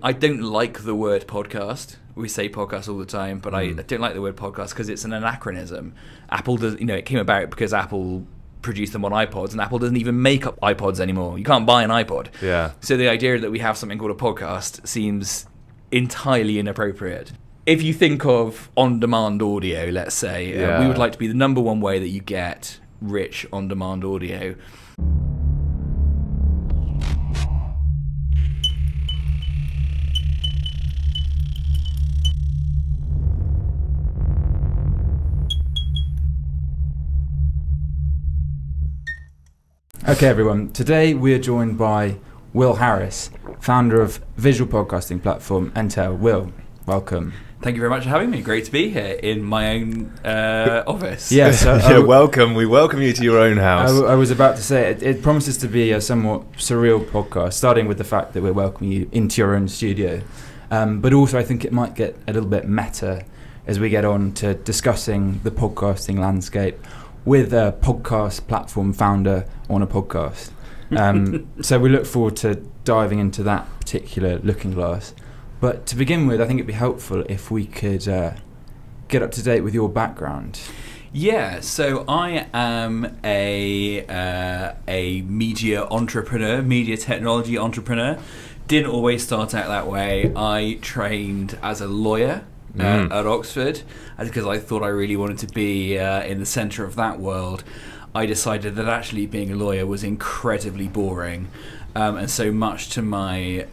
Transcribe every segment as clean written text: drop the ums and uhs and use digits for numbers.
I don't like the word podcast. We say podcast all the time, but I don't like the word podcast because it's an anachronism. Apple does, it came about because Apple produced them on iPods, and Apple doesn't even make up iPods anymore. You can't buy an iPod. Yeah. So the idea that we have something called a podcast seems entirely inappropriate. If you think of on-demand audio, let's say, we would like to be the number one way that you get rich on-demand audio. Okay, everyone. Today we are joined by Will Harris, founder of visual podcasting platform Entale. Will, welcome. Thank you very much for having me. Great to be here in my own office. Yes, welcome. We welcome you to your own house. I was about to say, it promises to be a somewhat surreal podcast, starting with the fact that we're welcoming you into your own studio. But also I think it might get a little bit meta as we get on to discussing the podcasting landscape with a podcast platform founder on a podcast. So we look forward to diving into that particular looking glass. But to begin with, I think it'd be helpful if we could get up to date with your background. Yeah, so I am a media entrepreneur, media technology entrepreneur. Didn't always start out that way. I trained as a lawyer at Oxford because I thought I really wanted to be in the centre of that world. I decided that actually being a lawyer was incredibly boring, and so much to my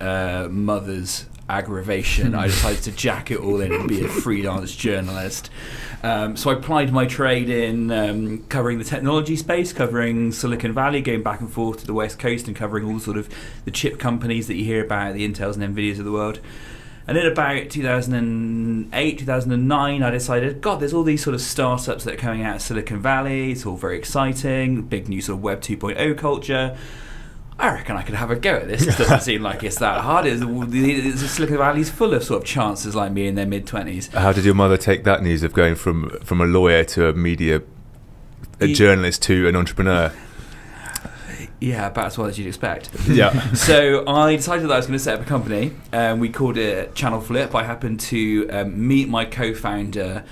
mother's aggravation, I decided to jack it all in and be a freelance journalist. So I applied my trade in covering the technology space, covering Silicon Valley, going back and forth to the West Coast and covering all sort of the chip companies that you hear about, the Intels and Nvidias of the world. And in about 2008, 2009, I decided, God, there's all these sort of startups that are coming out of Silicon Valley. It's all very exciting, big new sort of Web 2.0 culture. I reckon I could have a go at this. It doesn't seem like it's that hard. Silicon Valley's full of sort of chances like me in their mid-20s. How did your mother take that news of going from a lawyer to a journalist to an entrepreneur? Yeah, about as well as you'd expect. Yeah. So I decided that I was going to set up a company. We called it ChannelFlip. I happened to meet my co-founder,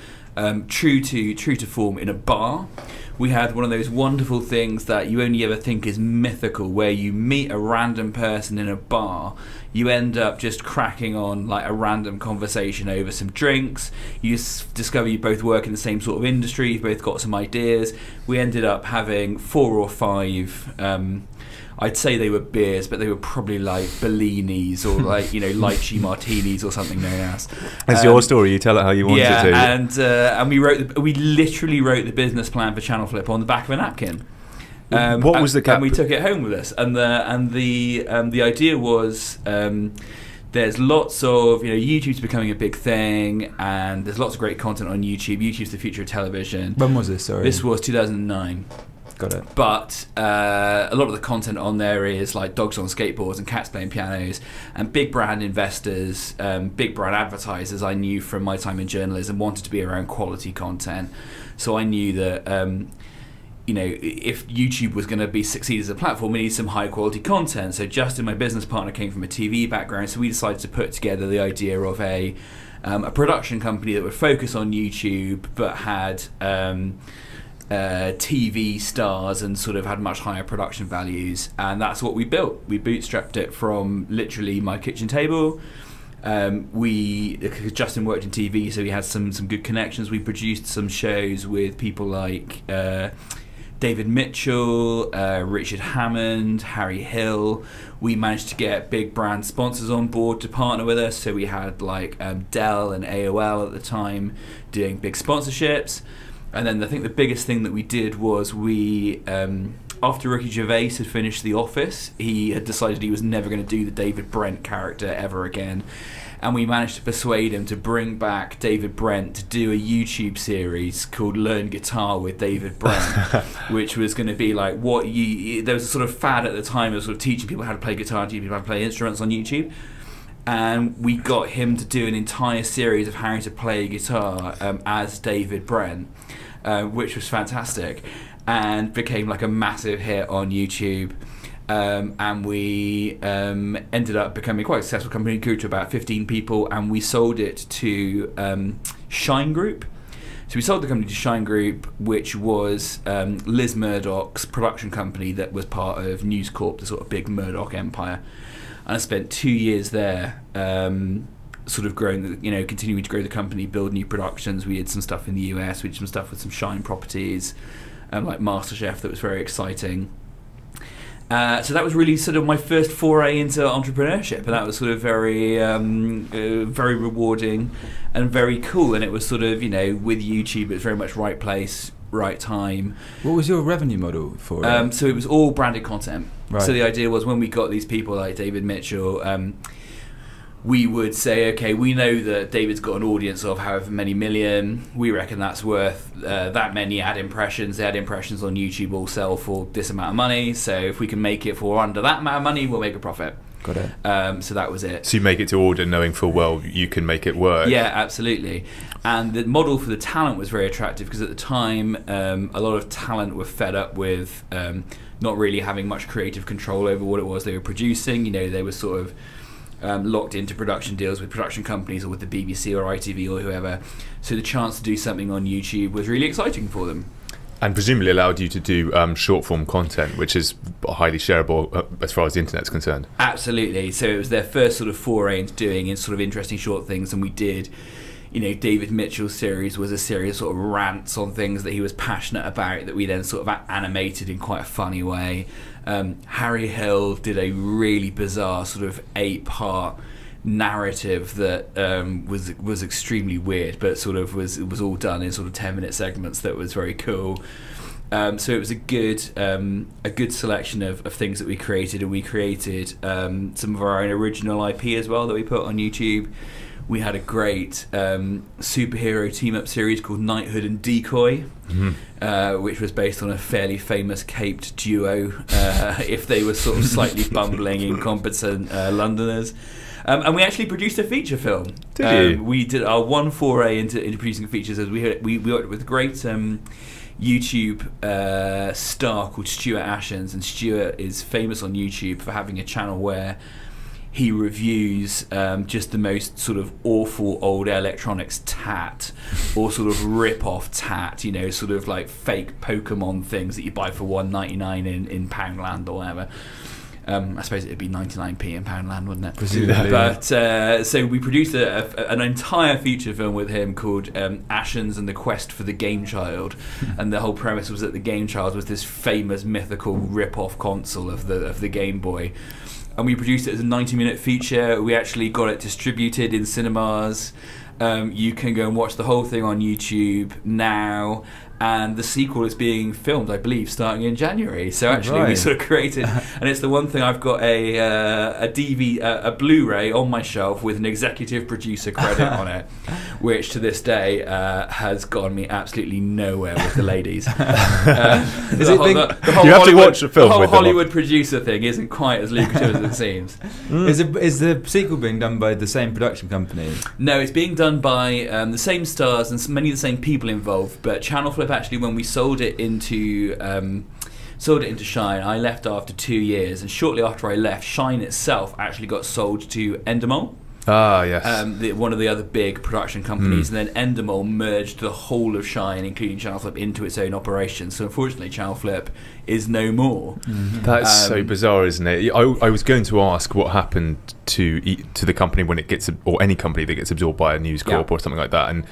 true to form, in a bar. We had one of those wonderful things that you only ever think is mythical, where you meet a random person in a bar, you end up just cracking on like a random conversation over some drinks, you discover you both work in the same sort of industry, you've both got some ideas. We ended up having 4 or 5, I'd say they were beers, but they were probably like Bellinis or like, lychee martinis or something known as. It's your story. You tell it how you want it to. And we literally wrote the business plan for ChannelFlip on the back of a napkin. What was the cap? And we took it home with us. And the idea was there's lots of YouTube's becoming a big thing, and there's lots of great content on YouTube. YouTube's the future of television. When was this? Sorry, this was 2009. Got it. But a lot of the content on there is like dogs on skateboards and cats playing pianos, and big brand investors, big brand advertisers I knew from my time in journalism wanted to be around quality content. So I knew that if YouTube was going to succeed as a platform, we need some high quality content. So Justin, my business partner, came from a TV background, so we decided to put together the idea of a production company that would focus on YouTube but had TV stars and sort of had much higher production values, and that's what we built. We bootstrapped it from literally my kitchen table. Justin worked in TV, so he had some good connections. We produced some shows with people like David Mitchell, Richard Hammond, Harry Hill. We managed to get big brand sponsors on board to partner with us, so we had like Dell and AOL at the time doing big sponsorships. And then I think the biggest thing that we did was after Ricky Gervais had finished The Office, he had decided he was never going to do the David Brent character ever again. And we managed to persuade him to bring back David Brent to do a YouTube series called Learn Guitar with David Brent, which was going to be like there was a sort of fad at the time of sort of teaching people how to play guitar and teaching people how to play instruments on YouTube. And we got him to do an entire series of how to play guitar as David Brent, which was fantastic and became like a massive hit on YouTube. and we ended up becoming quite a successful company. Grew to about 15 people, and we sold it to Shine Group. So we sold the company to Shine Group, which was Liz Murdoch's production company that was part of News Corp, the sort of big Murdoch empire. And I spent 2 years there, sort of growing, continuing to grow the company, build new productions. We did some stuff in the US, we did some stuff with some Shine properties, like MasterChef, that was very exciting. So that was really sort of my first foray into entrepreneurship, and that was sort of very, very rewarding and very cool. And it was sort of, with YouTube, it was very much right place, right time. What was your revenue model for it? So it was all branded content. Right. So the idea was, when we got these people like David Mitchell, we would say, okay, we know that David's got an audience of however many million. We reckon that's worth that many ad impressions. The ad impressions on YouTube will sell for this amount of money. So if we can make it for under that amount of money, we'll make a profit. Got it. So that was it. So you make it to order knowing full well you can make it work. Yeah, absolutely. And the model for the talent was very attractive, because at the time, a lot of talent were fed up with not really having much creative control over what it was they were producing. They were sort of locked into production deals with production companies or with the BBC or ITV or whoever. So the chance to do something on YouTube was really exciting for them. And presumably allowed you to do short form content, which is highly shareable as far as the internet's concerned. Absolutely. So it was their first sort of foray into doing in sort of interesting short things, and we did. David Mitchell's series was a series of sort of rants on things that he was passionate about that we then sort of animated in quite a funny way. Harry Hill did a really bizarre sort of 8-part narrative that was extremely weird, but sort of was all done in sort of 10-minute segments that was very cool. So it was a good selection of things that we created, and we created some of our own original IP as well that we put on YouTube. We had a great superhero team-up series called Knighthood and Decoy, which was based on a fairly famous caped duo, if they were sort of slightly bumbling, incompetent Londoners. And we actually produced a feature film. Did you? We did our one foray into producing features. As we worked with a great YouTube star called Stuart Ashens, and Stuart is famous on YouTube for having a channel where he reviews just the most sort of awful old electronics tat, or sort of rip-off tat, sort of like fake Pokemon things that you buy for $1.99 in Poundland or whatever. I suppose it'd be 99p in Poundland, wouldn't it? Presumably. But so we produced an entire feature film with him called Ashens and the Quest for the Game Child, and the whole premise was that the Game Child was this famous mythical rip-off console of the Game Boy. And we produced it as a 90-minute feature. We actually got it distributed in cinemas. You can go and watch the whole thing on YouTube now. And the sequel is being filmed, I believe, starting in January. So actually, we sort of created, and it's the one thing I've got a Blu-ray on my shelf with an executive producer credit on it, which to this day has gotten me absolutely nowhere with the ladies. You have to watch the film. The whole with Hollywood producer thing isn't quite as lucrative as it seems. Is the sequel being done by the same production company? No, it's being done by the same stars and many of the same people involved. But ChannelFlip, actually, when we sold it into Shine, I left after 2 years, and shortly after I left, Shine itself actually got sold to Endemol. Ah, yes. One of the other big production companies, and then Endemol merged the whole of Shine, including ChannelFlip, into its own operation. So unfortunately, ChannelFlip is no more. That's so bizarre, isn't it? I was going to ask what happened to the company when it gets, or any company that gets absorbed by a News Corp or something like that, and.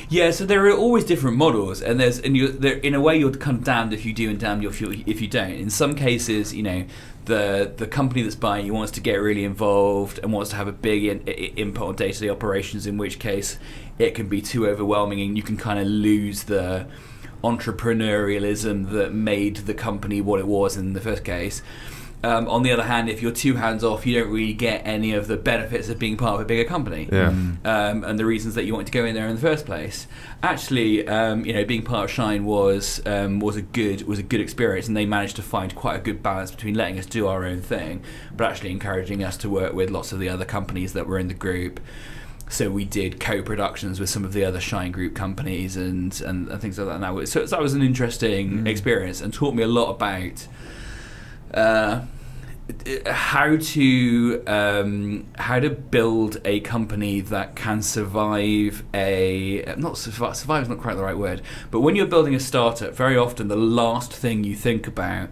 Yeah, so there are always different models, and in a way you're kind of damned if you do and damned if you don't. In some cases, the company that's buying you wants to get really involved and wants to have a big input on day-to-day operations, in which case it can be too overwhelming and you can kind of lose the entrepreneurialism that made the company what it was in the first case. On the other hand, if you're too hands-off, you don't really get any of the benefits of being part of a bigger company, and the reasons that you wanted to go in there in the first place. Actually, being part of Shine was a good experience, and they managed to find quite a good balance between letting us do our own thing, but actually encouraging us to work with lots of the other companies that were in the group. So we did co-productions with some of the other Shine Group companies and things like that. So that was an interesting experience, and taught me a lot about how to build a company that can survive survive is not quite the right word, but when you're building a startup, very often the last thing you think about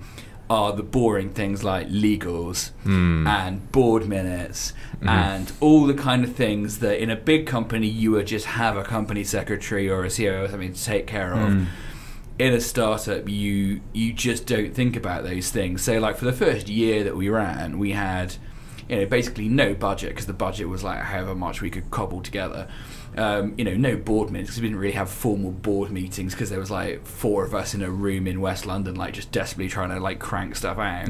are the boring things like legals and board minutes and all the kind of things that in a big company you would just have a company secretary or a CEO or something to take care of. In a startup, you just don't think about those things. So, like for the first year that we ran, we had, basically no budget, because the budget was like however much we could cobble together. No board minutes, because we didn't really have formal board meetings, because there was like 4 of us in a room in West London, like just desperately trying to like crank stuff out.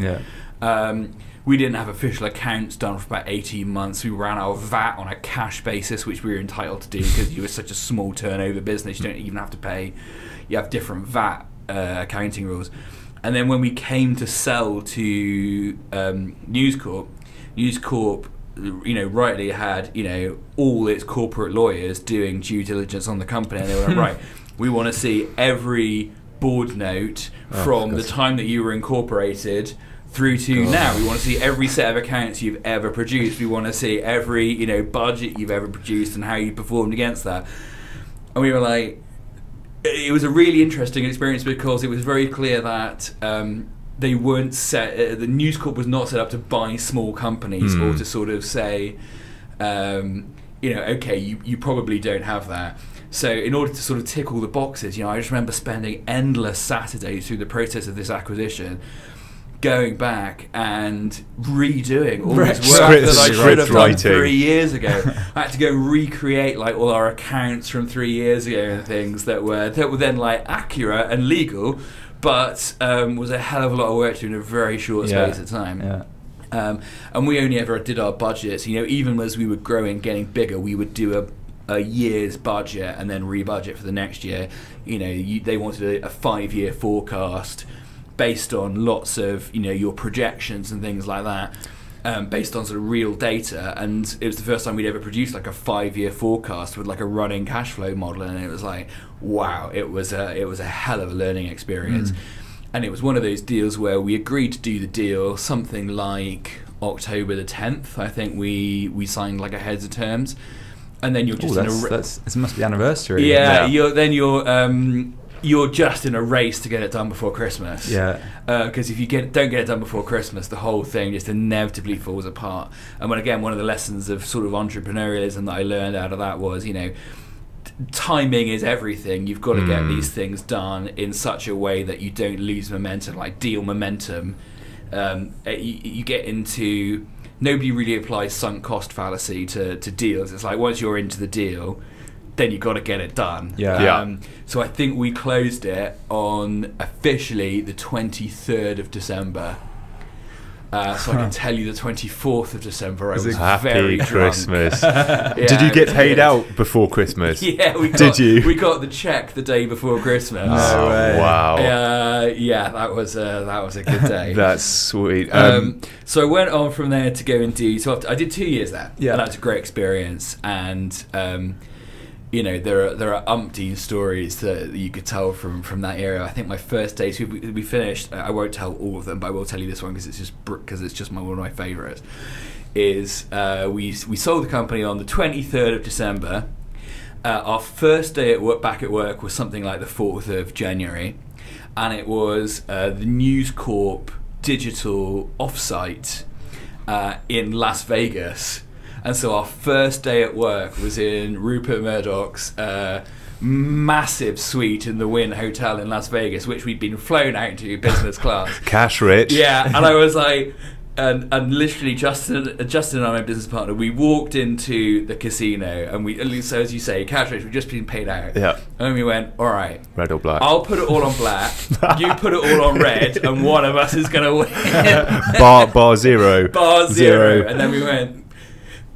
We didn't have official accounts done for about 18 months. We ran our VAT on a cash basis, which we were entitled to do because you were such a small turnover business. You don't even have to pay. You have different VAT accounting rules. And then when we came to sell to News Corp, rightly had, all its corporate lawyers doing due diligence on the company. And they were like, right, we want to see every board note from the time that you were incorporated through to now. We want to see every set of accounts you've ever produced. We want to see every budget you've ever produced and how you performed against that. And we were like, it was a really interesting experience because it was very clear that they weren't the News Corp was not set up to buy small companies or to sort of say, okay, you probably don't have that. So in order to sort of tick all the boxes, I just remember spending endless Saturdays through the process of this acquisition, going back and redoing all this work that I should have done 3 years ago. I had to go recreate like all our accounts from 3 years ago and things that were then like accurate and legal, but was a hell of a lot of work to do in a very short space of time. And we only ever did our budgets. Even as we were growing, getting bigger, we would do a year's budget and then rebudget for the next year. They wanted a 5-year forecast based on lots of your projections and things like that, based on sort of real data. And it was the first time we'd ever produced like a 5-year forecast with like a running cash flow model, and it was like, wow, it was a hell of a learning experience. And it was one of those deals where we agreed to do the deal something like October the 10th. I think we signed like a heads of terms, and then you're just it must be anniversary. You're just in a race to get it done before Christmas. Because if you don't get it done before Christmas, the whole thing just inevitably falls apart. And one of the lessons of sort of entrepreneurialism that I learned out of that was, timing is everything. You've got to get these things done in such a way that you don't lose momentum, like deal momentum. You get into... Nobody really applies sunk cost fallacy to deals. It's like once you're into the deal, then you've got to get it done. So I think we closed it on officially the 23rd of December. So I can tell you the 24th of December I was very drunk. Christmas. Did you get paid out before Christmas? Yeah, we got the check the day before Christmas. No way. Wow. That was a good day. That's sweet. So I went on from there to go and do. So I did 2 years there. Yeah, and that was a great experience. And there are umpteen stories that you could tell from that era. I think my first day, so we finished. I won't tell all of them, but I will tell you this one because it's just one of my favourites. Is we sold the company on the 23rd of December. Our first day back at work was something like the 4th of January, and it was the News Corp digital offsite in Las Vegas. And so our first day at work was in Rupert Murdoch's massive suite in the Wynn Hotel in Las Vegas, which we'd been flown out to business class. Cash rich. Yeah, and I was like, and literally Justin and I, my business partner, we walked into the casino, and so as you say, cash rich, we'd just been paid out. Yeah. And we went, all right, red or black. I'll put it all on black. You put it all on red, and one of us is going to win. Bar zero. Bar zero. And then we went,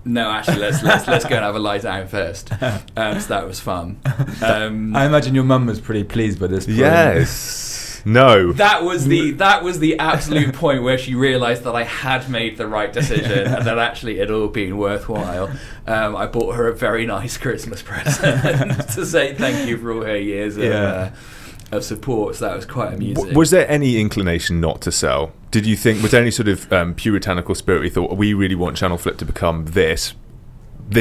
no, actually, let's go and have a lie down first. So that was fun. I imagine your mum was pretty pleased by this point. Yes. No. That was the absolute point where she realised that I had made the right decision and that actually it all been worthwhile. I bought her a very nice Christmas present to say thank you for all her years support, so that was quite amusing. Was there any inclination not to sell? Did you think, was there any sort of puritanical spirit where you thought, we really want ChannelFlip to become this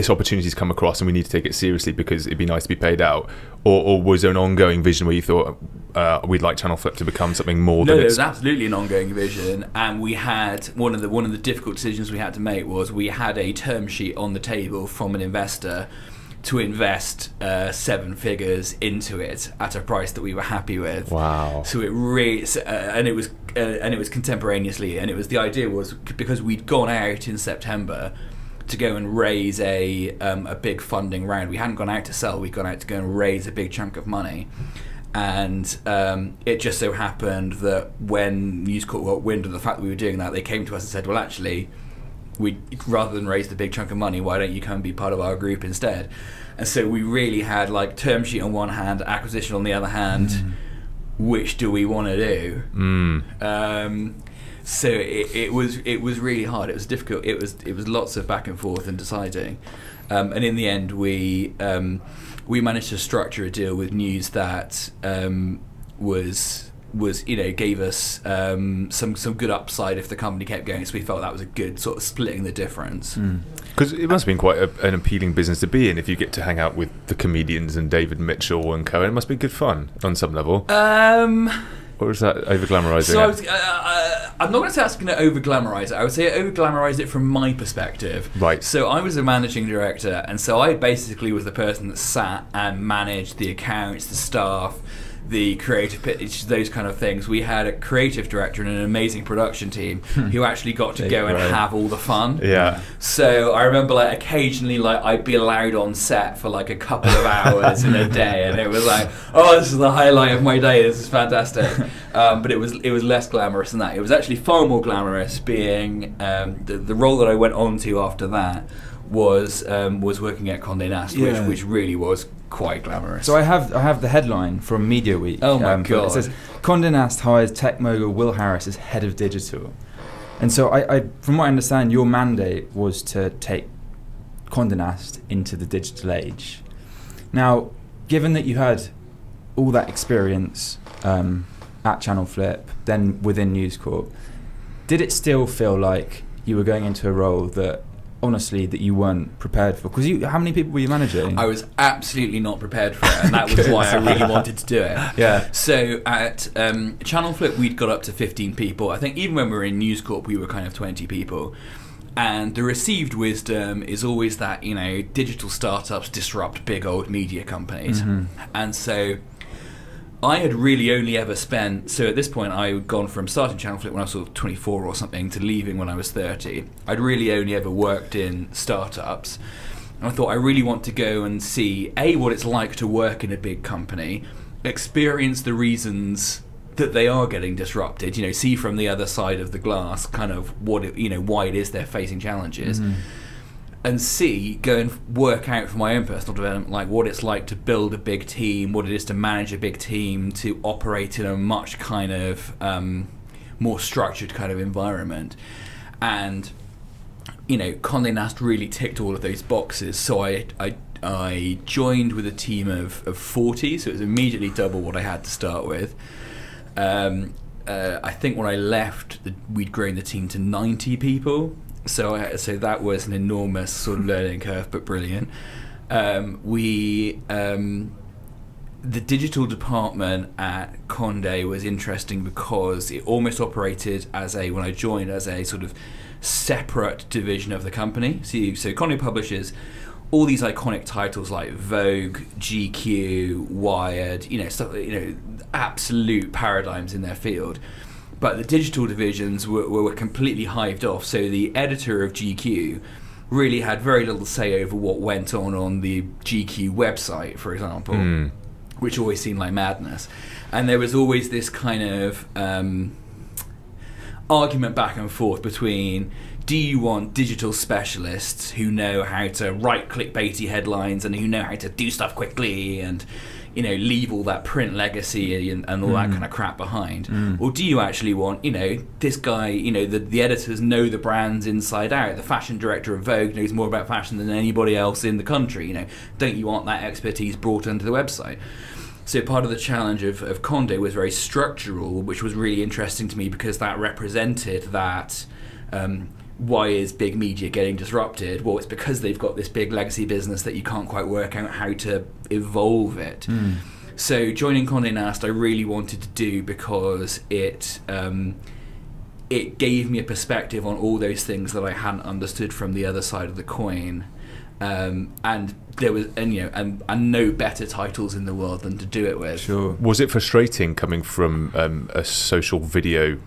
opportunity's come across and we need to take it seriously because it'd be nice to be paid out? Or was there an ongoing vision where you thought, we'd like ChannelFlip to become something more than there was absolutely an ongoing vision, and we had one of the difficult decisions we had to make was we had a term sheet on the table from an investor to invest 7 figures into it at a price that we were happy with. Wow! So it really, and it was contemporaneously, and the idea was because we'd gone out in September to go and raise a big funding round. We hadn't gone out to sell; we'd gone out to go and raise a big chunk of money. And it just so happened that when News Corp got wind of the fact that we were doing that, they came to us and said, well, actually, rather than raise the big chunk of money, why don't you come and be part of our group instead? And so we really had like term sheet on one hand, acquisition on the other hand. Which do we want to do? So it was really hard. It was difficult. It was lots of back and forth and deciding. And in the end, we managed to structure a deal with News that was gave us some good upside if the company kept going. So we felt that was a good sort of splitting the difference. Because it must have been quite an appealing business to be in if you get to hang out with the comedians and David Mitchell and co. It must be good fun on some level. Or is that over glamorising? So I'm not going to say that's going to over glamorize it. I would say over glamorize it from my perspective. Right. So I was a managing director, and so I basically was the person that sat and managed the accounts, the staff, the creative pitch, those kind of things. We had a creative director and an amazing production team who actually got to go and have all the fun. Yeah. So I remember like occasionally like I'd be allowed on set for like a couple of hours in a day, and it was like, oh, this is the highlight of my day. This is fantastic. But it was less glamorous than that. It was actually far more glamorous being the role that I went on to after that was working at Condé Naste, which really was quite glamorous. So I have the headline from Media Week. Oh my god! It says Condé Nast hires tech mogul Will Harris as head of digital, and so I from what I understand, your mandate was to take Condé Nast into the digital age. Now, given that you had all that experience at ChannelFlip, then within News Corp, did it still feel like you were going into a role that honestly that you weren't prepared for? Because how many people were you managing? I was absolutely not prepared for it, and that was why I really wanted to do it. Yeah. So at ChannelFlip, we'd got up to 15 people. I think even when we were in News Corp, we were kind of 20 people. And the received wisdom is always that, digital startups disrupt big old media companies. And so I had really only ever spent, so at this point I had gone from starting ChannelFlip when I was sort of 24 or something to leaving when I was 30. I'd really only ever worked in startups. And I thought I really want to go and see, A, what it's like to work in a big company, experience the reasons that they are getting disrupted, see from the other side of the glass kind of why it is they're facing challenges. And C, go and work out for my own personal development, like what it's like to build a big team, what it is to manage a big team, to operate in a much kind of more structured kind of environment. And, Condé Nast really ticked all of those boxes. So I joined with a team of 40, so it was immediately double what I had to start with. I think when I left, we'd grown the team to 90 people. So that was an enormous sort of learning curve, but brilliant. The digital department at Condé was interesting because it almost operated when I joined, as a sort of separate division of the company. So Condé publishes all these iconic titles like Vogue, GQ, Wired, stuff, absolute paradigms in their field. But the digital divisions were completely hived off. So the editor of GQ really had very little say over what went on the GQ website, for example, which always seemed like madness. And there was always this kind of argument back and forth between, do you want digital specialists who know how to write clickbaity headlines and who know how to do stuff quickly and leave all that print legacy and all that kind of crap behind? Or do you actually want, this guy, the editors know the brands inside out, the fashion director of Vogue knows more about fashion than anybody else in the country, don't you want that expertise brought onto the website? So part of the challenge of Condé was very structural, which was really interesting to me because that represented that why is big media getting disrupted? Well, it's because they've got this big legacy business that you can't quite work out how to evolve it. So joining Condé Nast I really wanted to do because it gave me a perspective on all those things that I hadn't understood from the other side of the coin. And there was, and no better titles in the world than to do it with. Sure. Was it frustrating coming from a social video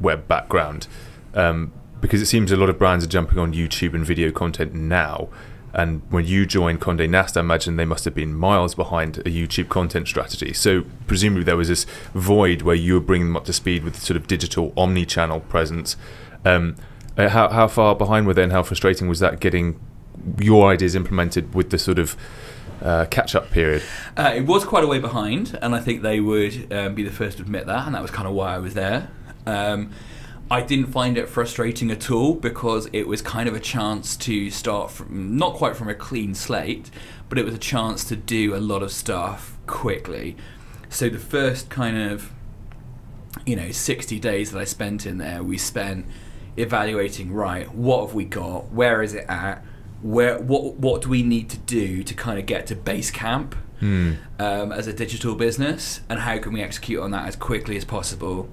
web background? Because it seems a lot of brands are jumping on YouTube and video content now. And when you joined Condé Nast, I imagine they must have been miles behind a YouTube content strategy. So presumably there was this void where you were bringing them up to speed with sort of digital omni-channel presence. How far behind were they, and how frustrating was that getting your ideas implemented with the sort of catch-up period? It was quite a way behind, and I think they would be the first to admit that, and that was kind of why I was there. I didn't find it frustrating at all because it was kind of a chance to start from, not quite from a clean slate, but it was a chance to do a lot of stuff quickly. So the first kind of 60 days that I spent in there, we spent evaluating, right, what have we got, where is it at, what do we need to do to kind of get to base camp as a digital business, and how can we execute on that as quickly as possible.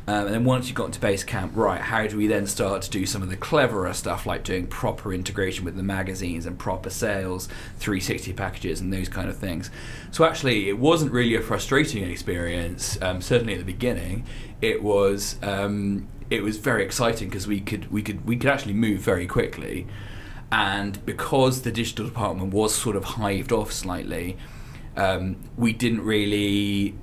And then once you got to base camp, right, how do we then start to do some of the cleverer stuff like doing proper integration with the magazines and proper sales, 360 packages and those kind of things. So actually it wasn't really a frustrating experience, certainly at the beginning. It was very exciting because we could actually move very quickly. And because the digital department was sort of hived off slightly, we didn't really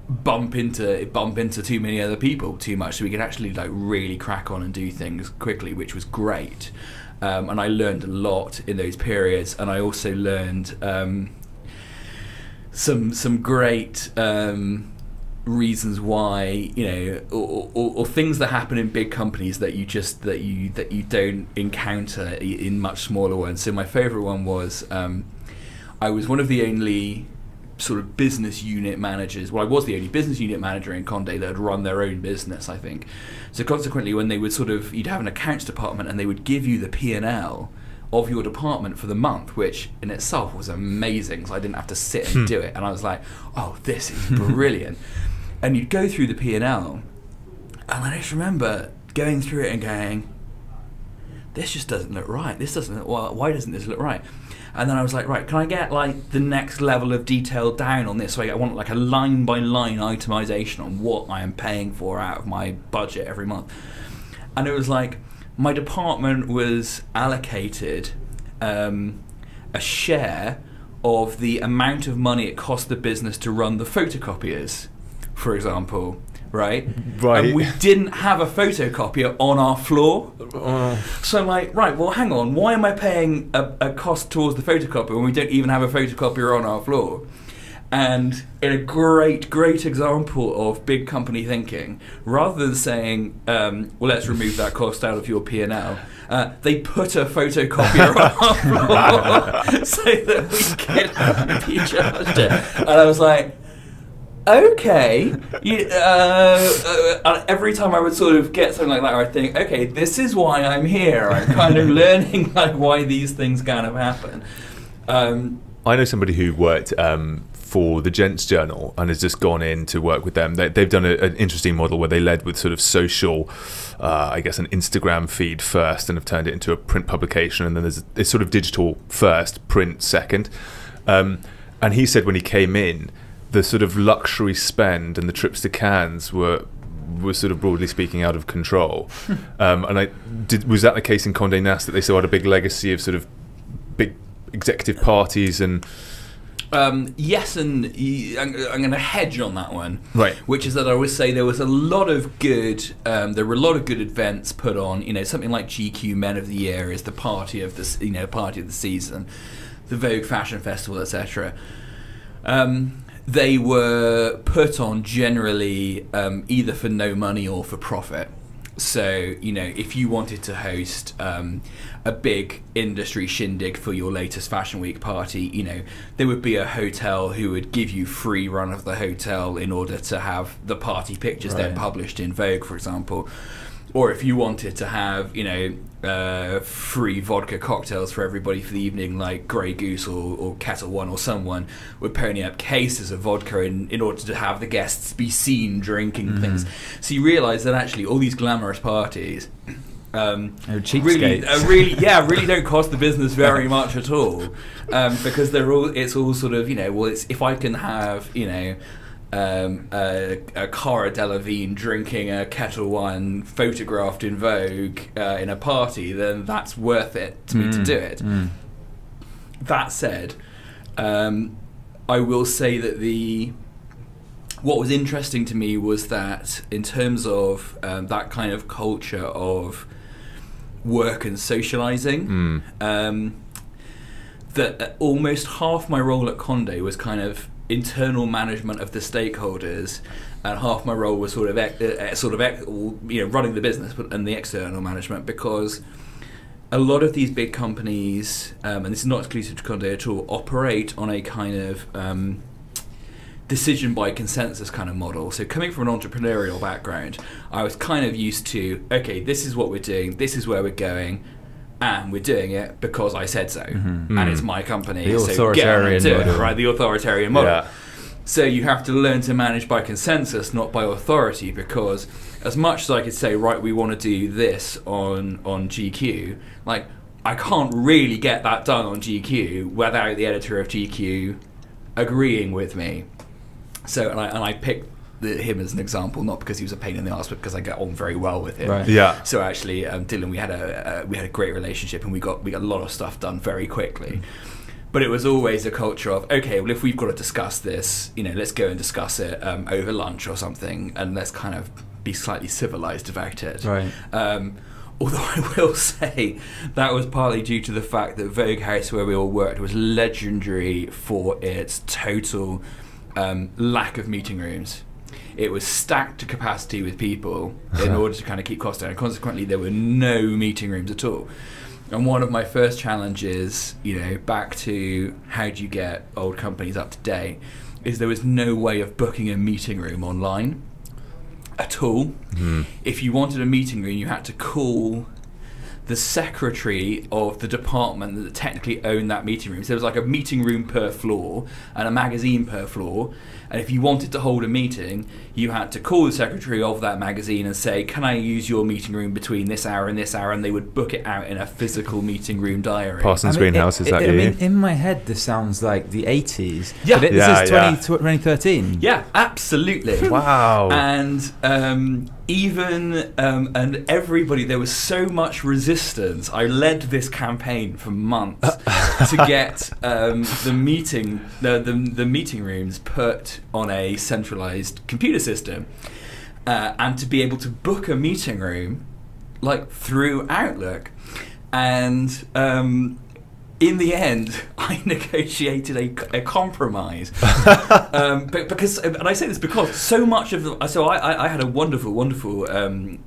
bump into too many other people too much, so we could actually really crack on and do things quickly, which was great. And I learned a lot in those periods, and I also learned some great reasons why, or things that happen in big companies that you don't encounter in much smaller ones. So my favorite one was I was one of the only sort of business unit managers. Well, I was the only business unit manager in Condé that had run their own business, I think. So consequently, when they would you'd have an accounts department and they would give you the P&L of your department for the month, which in itself was amazing, so I didn't have to sit and do it. And I was like, oh, this is brilliant. And you'd go through the P&L, and I just remember going through it and going, this just doesn't look right. Why doesn't this look right? And then I was like, right, can I get the next level of detail down on this? So I want a line by line itemization on what I am paying for out of my budget every month. And it was like, my department was allocated a share of the amount of money it cost the business to run the photocopiers, for example. Right. And we didn't have a photocopier on our floor. So I'm like, right, well, hang on, why am I paying a cost towards the photocopier when we don't even have a photocopier on our floor? And in a great example of big company thinking, rather than saying, well, let's remove that cost out of your P&L, they put a photocopier on our floor so that we could be charged it. And I was like, okay. Every time I would sort of get something like that, I think, okay, this is why I'm here. I'm kind of learning why these things kind of happen. I know somebody who worked for the Gents Journal and has just gone in to work with them. They've done an interesting model where they led with sort of social, I guess, an Instagram feed first, and have turned it into a print publication. And then it's sort of digital first, print second. And he said when he came in, the sort of luxury spend and the trips to Cannes were sort of, broadly speaking, out of control. Was that the case in Condé Nast, that they still had a big legacy of sort of big executive parties and? Yes, and I'm going to hedge on that one. Right. Which is that I would say there was a lot of good. There were a lot of good events put on. Something like GQ Men of the Year is the party of the party of the season, the Vogue Fashion Festival, etc. They were put on generally either for no money or for profit. So, if you wanted to host a big industry shindig for your latest Fashion Week party, there would be a hotel who would give you free run of the hotel in order to have the party pictures then published in Vogue, for example. Or if you wanted to have, free vodka cocktails for everybody for the evening, like Grey Goose or Kettle One, or someone would pony up cases of vodka in order to have the guests be seen drinking things. So you realise that actually all these glamorous parties really don't cost the business very much at all, because it's all sort of, if I can have, a Cara Delevingne drinking a Kettle One photographed in Vogue in a party, then that's worth it to me to do it. That said, I will say that what was interesting to me was that in terms of that kind of culture of work and socializing, that almost half my role at Condé was kind of internal management of the stakeholders, and half my role was running the business and the external management, because a lot of these big companies, and this is not exclusive to Condé at all, operate on a kind of decision by consensus kind of model. So coming from an entrepreneurial background, I was kind of used to, okay, this is what we're doing, this is where we're going, and we're doing it because I said so, and it's my company. The authoritarian model. Right, the authoritarian model. Yeah. So you have to learn to manage by consensus, not by authority, because as much as I could say, right, we want to do this on GQ, like, I can't really get that done on GQ without the editor of GQ agreeing with me. So, and I picked him as an example, not because he was a pain in the ass, but because I get on very well with him. Right. Yeah. So actually, Dylan, we had a great relationship, and we got a lot of stuff done very quickly. But it was always a culture of, okay, well, if we've got to discuss this, let's go and discuss it over lunch or something, and let's kind of be slightly civilized about it. Right. Although I will say that was partly due to the fact that Vogue House, where we all worked, was legendary for its total lack of meeting rooms. It was stacked to capacity with people in order to kind of keep costs down, and consequently there were no meeting rooms at all. And one of my first challenges, back to how do you get old companies up to date, is there was no way of booking a meeting room online at all. If you wanted a meeting room, you had to call the secretary of the department that technically owned that meeting room. So there was like a meeting room per floor and a magazine per floor. And if you wanted to hold a meeting, you had to call the secretary of that magazine and say, can I use your meeting room between this hour and this hour? And they would book it out in a physical meeting room diary. Parsons Greenhouse, is that you? In my head, this sounds like the 80s. Yeah. But this is 2013. Yeah, absolutely. Wow. And and everybody, there was so much resistance. I led this campaign for months to get the meeting rooms put on a centralized computer system, and to be able to book a meeting room like through Outlook. And in the end, I negotiated a compromise, because, and I say this because so much of I had a wonderful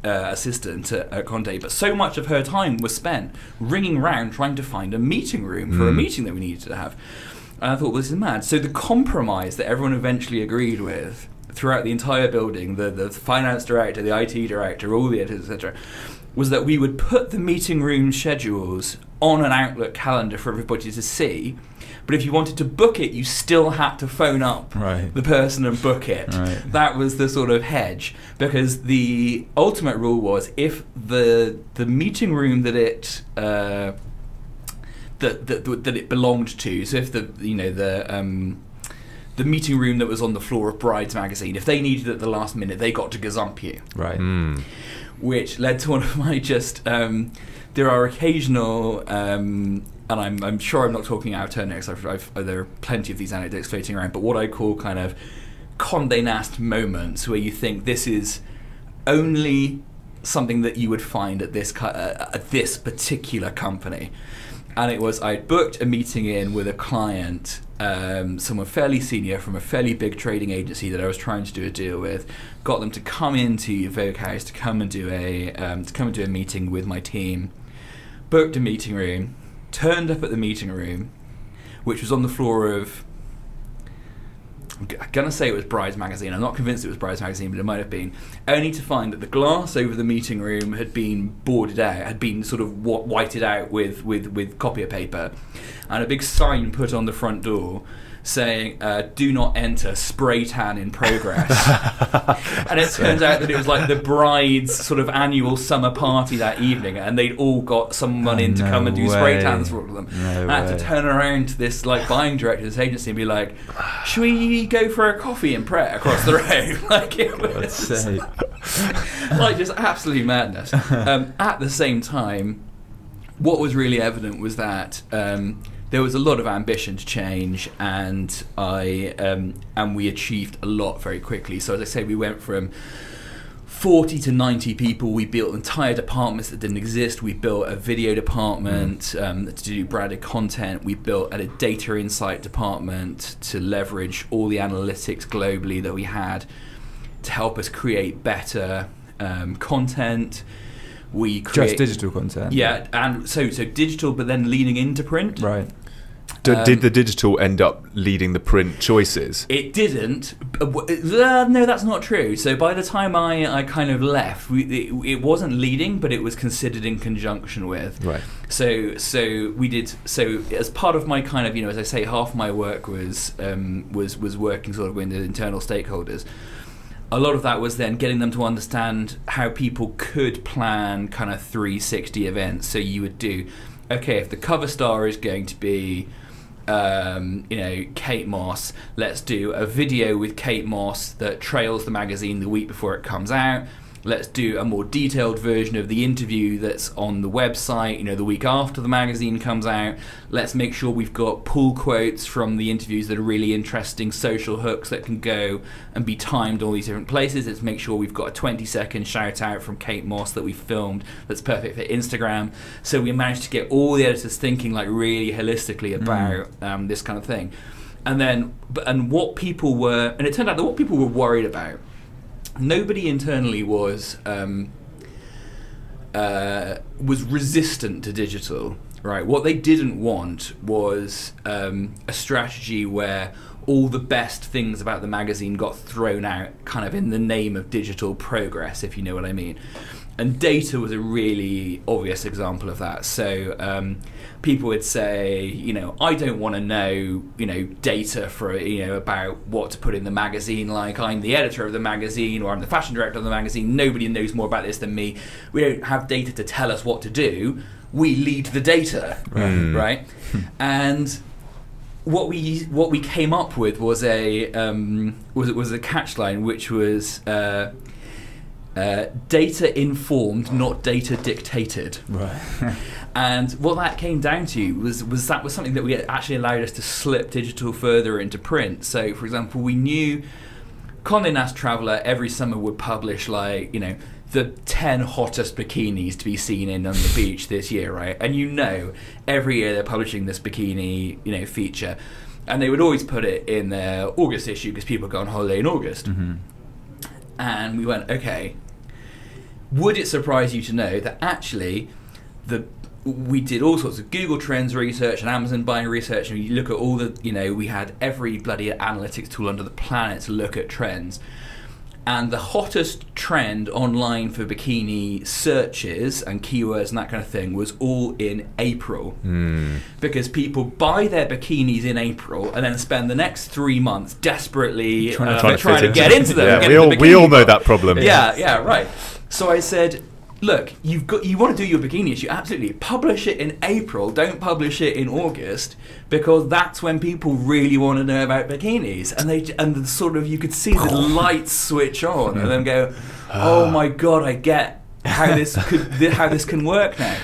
assistant at Condé, but so much of her time was spent ringing around trying to find a meeting room for a meeting that we needed to have. And I thought, well, this is mad. So the compromise that everyone eventually agreed with throughout the entire building, the finance director, the IT director, all the editors, etc., was that we would put the meeting room schedules on an Outlook calendar for everybody to see, but if you wanted to book it, you still had to phone up the person and book it. Right. That was the sort of hedge, because the ultimate rule was if the meeting room that it that it belonged to, so if the meeting room that was on the floor of Brides magazine, if they needed it at the last minute, they got to gazump you. Right. Which led to one of my there are occasional, and I'm sure I'm not talking out of turn next, there are plenty of these anecdotes floating around, but what I call kind of Condé Nast moments where you think this is only something that you would find at this particular company. And it was, I'd booked a meeting in with a client, someone fairly senior from a fairly big trading agency that I was trying to do a deal with. Got them to come into Vogue House to come and do a meeting with my team. Booked a meeting room, turned up at the meeting room, which was on the floor of, I'm going to say it was Brides Magazine. I'm not convinced it was Brides Magazine, but it might have been. Only to find that the glass over the meeting room had been boarded out, had been sort of whited out with copier paper, and a big sign put on the front door saying, do not enter, spray tan in progress. And it turns out that it was like the bride's sort of annual summer party that evening, and they'd all got someone in to come and do spray tans for all of them. And I had to turn around to this like buying director of this agency and be like, should we go for a coffee and Pret across the road? Like, it was like just absolute madness. At the same time, what was really evident was that there was a lot of ambition to change, and we achieved a lot very quickly. So as I say, we went from 40 to 90 people. We built entire departments that didn't exist. We built a video department to do branded content. We built a data insight department to leverage all the analytics globally that we had to help us create better content. Just digital content. Yeah, and so digital, but then leaning into print. Right. Did the digital end up leading the print choices? It didn't. No, that's not true. So by the time I kind of left, it wasn't leading, but it was considered in conjunction with. Right. So we did. So as part of my kind of, as I say, half my work was working sort of with the internal stakeholders. A lot of that was then getting them to understand how people could plan kind of 360 events. So you would do, okay, if the cover star is going to be, Kate Moss, let's do a video with Kate Moss that trails the magazine the week before it comes out. Let's do a more detailed version of the interview that's on the website, the week after the magazine comes out. Let's make sure we've got pull quotes from the interviews that are really interesting, social hooks that can go and be timed all these different places. Let's make sure we've got a 20-second shout out from Kate Moss that we filmed that's perfect for Instagram. So we managed to get all the editors thinking like really holistically about this kind of thing. And what people were, and it turned out that what people were worried about, nobody internally was resistant to digital, right? What they didn't want was a strategy where all the best things about the magazine got thrown out kind of in the name of digital progress, if you know what I mean. And data was a really obvious example of that. So people would say, I don't want to know, data for, about what to put in the magazine. Like, I'm the editor of the magazine, or I'm the fashion director of the magazine. Nobody knows more about this than me. We don't have data to tell us what to do. We lead the data, right? And what we came up with was a catchline, which was data informed, not data dictated. Right. And what that came down to was something that we actually allowed us to slip digital further into print. So, for example, we knew Condé Nast Traveller every summer would publish the 10 hottest bikinis to be seen on the beach this year, right? And every year they're publishing this bikini, feature. And they would always put it in their August issue because people go on holiday in August. Mm-hmm. And we went, okay, would it surprise you to know that actually we did all sorts of Google Trends research and Amazon buying research, and you look at all the, we had every bloody analytics tool under the planet to look at trends. And the hottest trend online for bikini searches and keywords and that kind of thing was all in April. Because people buy their bikinis in April and then spend the next 3 months desperately trying to get into them. Yeah, we all know that problem. Yeah, right. So I said, look, you want to do your bikini issue, absolutely. Publish it in April, don't publish it in August, because that's when people really want to know about bikinis. And sort of, you could see the lights switch on and then go, oh my God, I get how this can work now.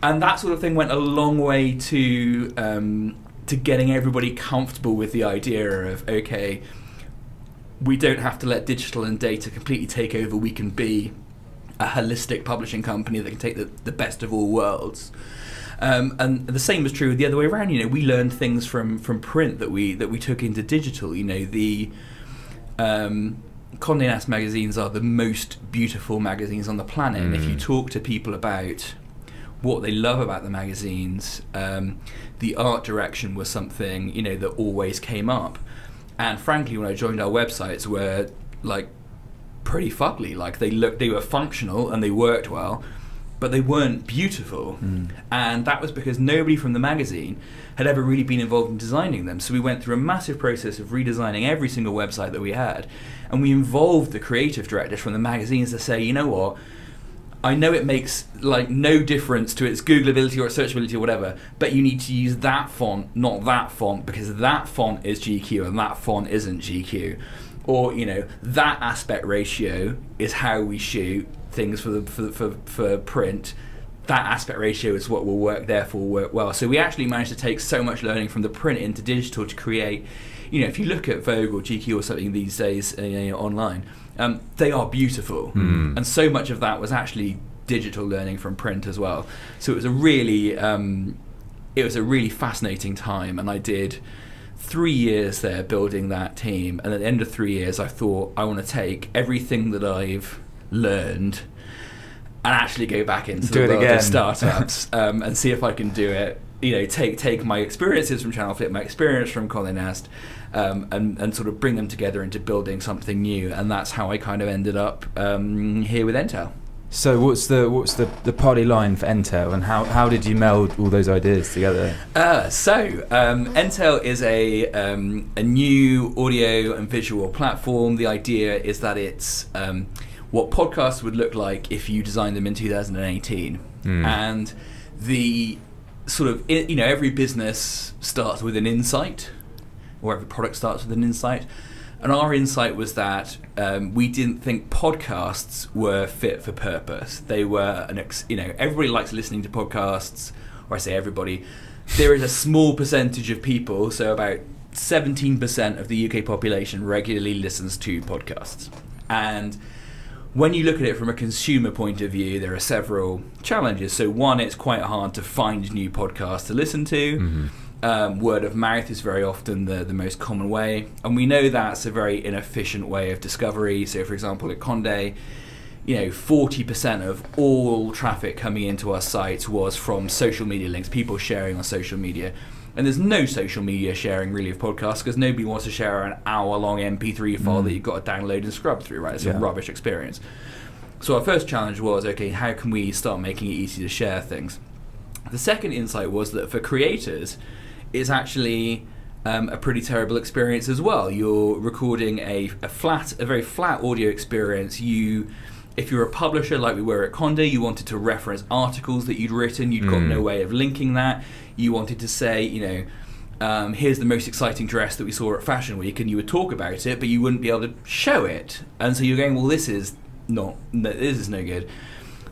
And that sort of thing went a long way to getting everybody comfortable with the idea of, okay, we don't have to let digital and data completely take over. We can be a holistic publishing company that can take the best of all worlds. And the same was true the other way around. We learned things from print that we took into digital. The Condé Nast magazines are the most beautiful magazines on the planet. And if you talk to people about what they love about the magazines, the art direction was something that always came up. And frankly, when I joined, our websites were like pretty fugly. Like they were functional and they worked well, but they weren't beautiful. And that was because nobody from the magazine had ever really been involved in designing them. So we went through a massive process of redesigning every single website that we had, and we involved the creative directors from the magazines to say, you know what, I know it makes like no difference to its Googleability or its searchability or whatever, but you need to use that font, not that font, because that font is GQ and that font isn't GQ. Or that aspect ratio is how we shoot things for print. That aspect ratio is what will work, therefore work well. So we actually managed to take so much learning from the print into digital to create. If you look at Vogue or GQ or something these days online, they are beautiful, and so much of that was actually digital learning from print as well. So it was a really fascinating time, and I did 3 years there building that team. And at the end of 3 years, I thought I want to take everything that I've learned and actually go back into the world of startups and see if I can do it. Take my experiences from ChannelFlip, my experience from Condé Nast, and sort of bring them together into building something new. And that's how I kind of ended up here with Entale. So what's the party line for Entale, and how did you meld all those ideas together? Entale is a new audio and visual platform. The idea is that it's what podcasts would look like if you designed them in 2018. And the sort of, every business starts with an insight, or every product starts with an insight. And our insight was that we didn't think podcasts were fit for purpose. They were everybody likes listening to podcasts, or I say everybody. There is a small percentage of people, so about 17% of the UK population regularly listens to podcasts. And when you look at it from a consumer point of view, there are several challenges. So one, it's quite hard to find new podcasts to listen to. Word of mouth is very often the most common way, and we know that's a very inefficient way of discovery. So for example, at Condé, 40% of all traffic coming into our sites was from social media links, people sharing on social media. And there's no social media sharing really of podcasts, because nobody wants to share an hour-long MP3 file that you've got to download and scrub through, right? It's a rubbish experience. So our first challenge was, okay, how can we start making it easy to share things? The second insight was that for creators, it's actually a pretty terrible experience as well. You're recording a very flat audio experience. If you're a publisher like we were at Condé, you wanted to reference articles that you'd written. You'd got no way of linking that. You wanted to say, here's the most exciting dress that we saw at Fashion Week, and you would talk about it, but you wouldn't be able to show it. And so you're going, well, this is no good.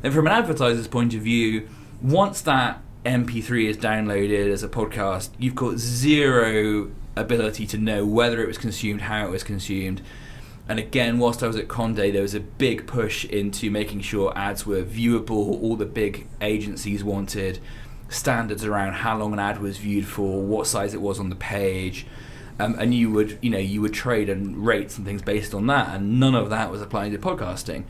And from an advertiser's point of view, once that MP3 is downloaded as a podcast, you've got zero ability to know whether it was consumed, how it was consumed. And again, whilst I was at Condé, there was a big push into making sure ads were viewable. All the big agencies wanted standards around how long an ad was viewed for, what size it was on the page, and you would trade and rates and things based on that, and none of that was applying to podcasting.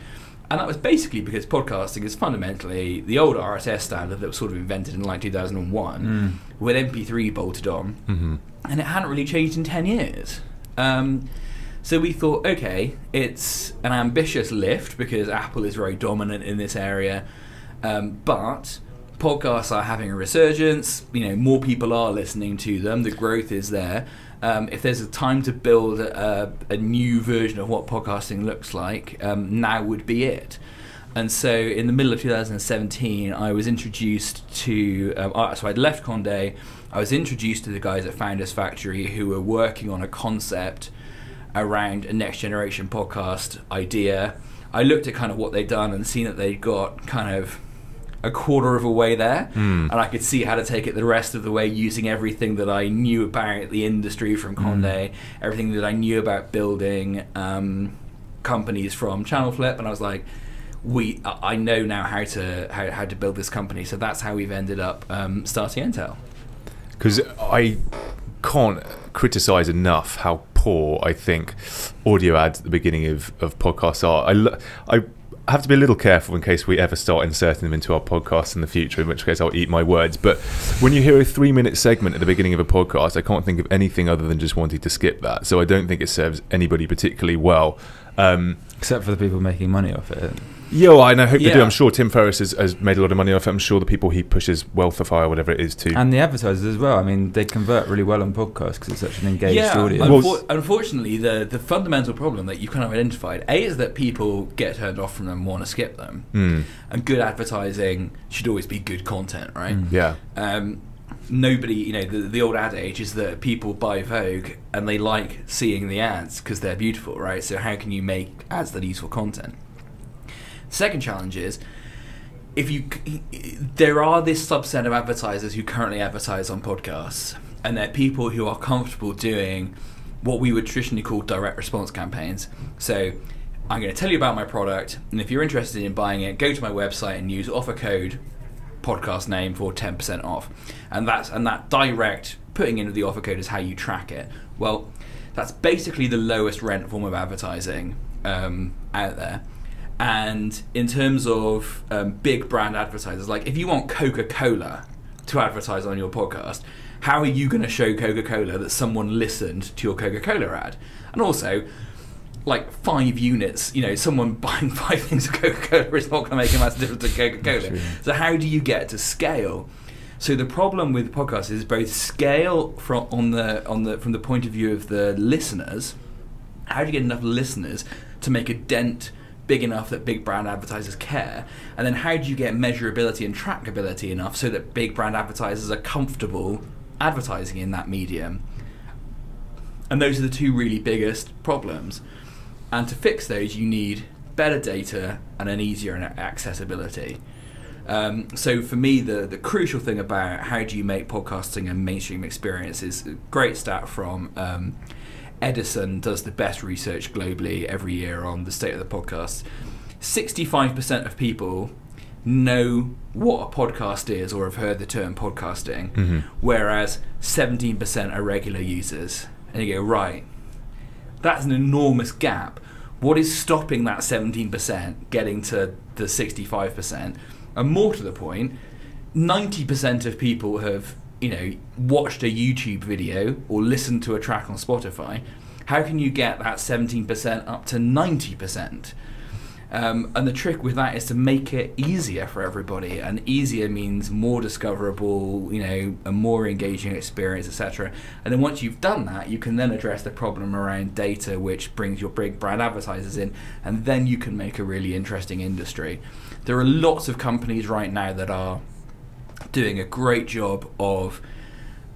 And that was basically because podcasting is fundamentally the old RSS standard that was sort of invented in like 2001 with MP3 bolted on, and it hadn't really changed in 10 years. So we thought, okay, it's an ambitious lift because Apple is very dominant in this area, but podcasts are having a resurgence. More people are listening to them. The growth is there. If there's a time to build a new version of what podcasting looks like, now would be it. And so in the middle of 2017, I was introduced to, so I'd left Condé, I was introduced to the guys at Founders Factory who were working on a concept around a next generation podcast idea. I looked at kind of what they'd done and seen that they'd got kind of a quarter of a way there, and I could see how to take it the rest of the way using everything that I knew about the industry from Condé, everything that I knew about building companies from ChannelFlip, and I was like, I know now how to build this company. So that's how we've ended up starting Entale. Because I can't criticise enough how poor I think audio ads at the beginning of podcasts are. I have to be a little careful in case we ever start inserting them into our podcasts in the future, in which case I'll eat my words. But when you hear a 3-minute segment at the beginning of a podcast, I can't think of anything other than just wanting to skip that. So I don't think it serves anybody particularly well. Except for the people making money off it. Yeah, well, I hope they do. I'm sure Tim Ferriss has made a lot of money off it. I'm sure the people he pushes Wealthify or whatever it is too. And the advertisers as well. I mean, they convert really well on podcasts because it's such an engaged audience. Unfortunately, the fundamental problem that you kind of identified, is that people get turned off from them and want to skip them. And good advertising should always be good content, right? Yeah. Nobody, the old adage is that people buy Vogue and they like seeing the ads because they're beautiful, right? So how can you make ads that are useful content? Second challenge is, there are this subset of advertisers who currently advertise on podcasts, and they're people who are comfortable doing what we would traditionally call direct response campaigns. So I'm going to tell you about my product, and if you're interested in buying it, go to my website and use offer code podcast name for 10% off. And that direct putting in of the offer code is how you track it. Well, that's basically the lowest rent form of advertising out there. And in terms of big brand advertisers, like if you want Coca-Cola to advertise on your podcast, how are you going to show Coca-Cola that someone listened to your Coca-Cola ad? And also, like 5 units, someone buying 5 things of Coca-Cola is not going to make a massive difference to Coca-Cola. So how do you get to scale? So the problem with podcasts is both scale from the point of view of the listeners. How do you get enough listeners to make a dent big enough that big brand advertisers care? And then how do you get measurability and trackability enough so that big brand advertisers are comfortable advertising in that medium? And those are the two really biggest problems. And to fix those, you need better data and an easier accessibility. So for me, the crucial thing about how do you make podcasting a mainstream experience is a great stat from Edison does the best research globally every year on the state of the podcast. 65% of people know what a podcast is or have heard the term podcasting, whereas 17% are regular users. And you go, right, that's an enormous gap. What is stopping that 17% getting to the 65%? And more to the point, 90% of people have watched a YouTube video or listened to a track on Spotify. How can you get that 17% up to 90%? And the trick with that is to make it easier for everybody, and easier means more discoverable, a more engaging experience, etc. And then once you've done that, you can then address the problem around data, which brings your big brand advertisers in, and then you can make a really interesting industry. There are lots of companies right now that are doing a great job of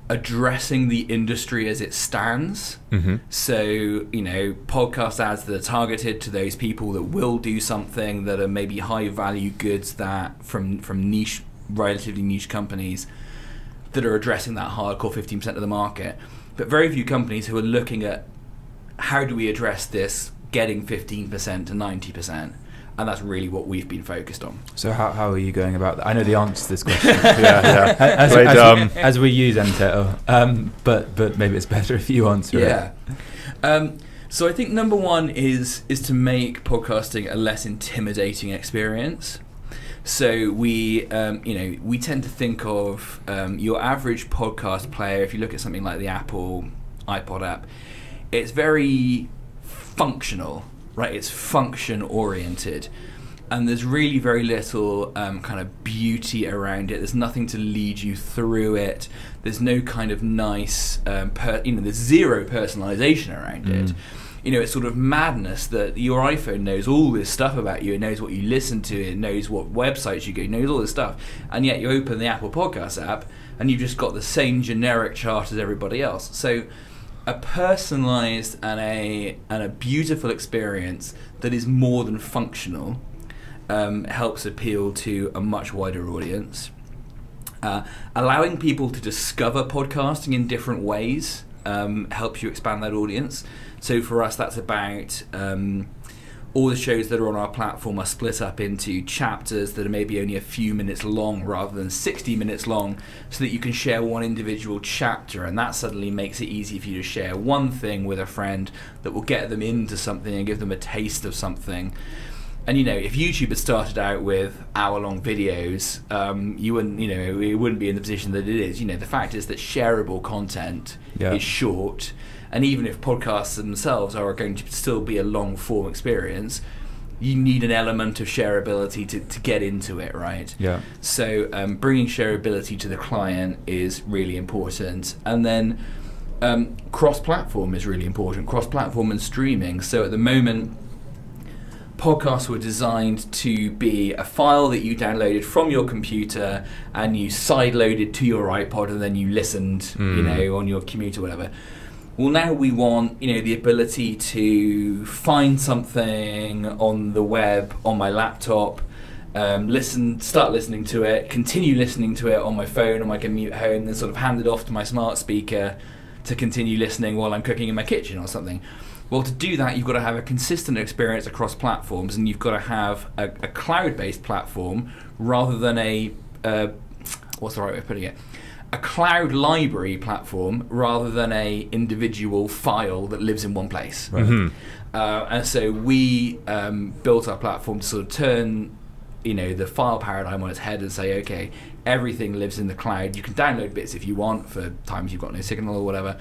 addressing the industry as it stands. So, podcast ads that are targeted to those people that will do something, that are maybe high value goods that from niche, relatively niche companies that are addressing that hardcore 15% of the market. But very few companies who are looking at how do we address this getting 15% to 90%. And that's really what we've been focused on. So how are you going about that? I know the answer to this question. As we use Entale, but maybe it's better if you answer it. So I think number one is to make podcasting a less intimidating experience. So we tend to think of your average podcast player. If you look at something like the Apple iPod app, it's very functional. Right, it's function oriented, and there's really very little kind of beauty around it. There's nothing to lead you through it. There's no kind of nice, there's zero personalization around it. It's sort of madness that your iPhone knows all this stuff about you. It knows what you listen to. It knows what websites you go. It knows all this stuff, and yet you open the Apple Podcast app and you've just got the same generic chart as everybody else. So a personalized and a beautiful experience that is more than functional helps appeal to a much wider audience. Allowing people to discover podcasting in different ways helps you expand that audience. So for us, that's about all the shows that are on our platform are split up into chapters that are maybe only a few minutes long rather than 60 minutes long, so that you can share one individual chapter, and that suddenly makes it easy for you to share one thing with a friend that will get them into something and give them a taste of something. And if YouTube had started out with hour-long videos, you wouldn't, it wouldn't be in the position that it is. The fact is that shareable content is short, and even if podcasts themselves are going to still be a long-form experience, you need an element of shareability to get into it, right? Yeah. So bringing shareability to the client is really important, and then cross-platform is really important. Cross-platform and streaming. So at the moment, podcasts were designed to be a file that you downloaded from your computer and you side-loaded to your iPod, and then you listened, on your commute or whatever. Well, now we want, the ability to find something on the web, on my laptop, start listening to it, continue listening to it on my phone, on my commute home, then sort of hand it off to my smart speaker to continue listening while I'm cooking in my kitchen or something. Well, to do that, you've got to have a consistent experience across platforms, and you've got to have a cloud-based platform rather than what's the right way of putting it? A cloud library platform rather than a individual file that lives in one place. Right. Mm-hmm. And so we built our platform to sort of turn the file paradigm on its head and say, okay, everything lives in the cloud. You can download bits if you want for times you've got no signal or whatever,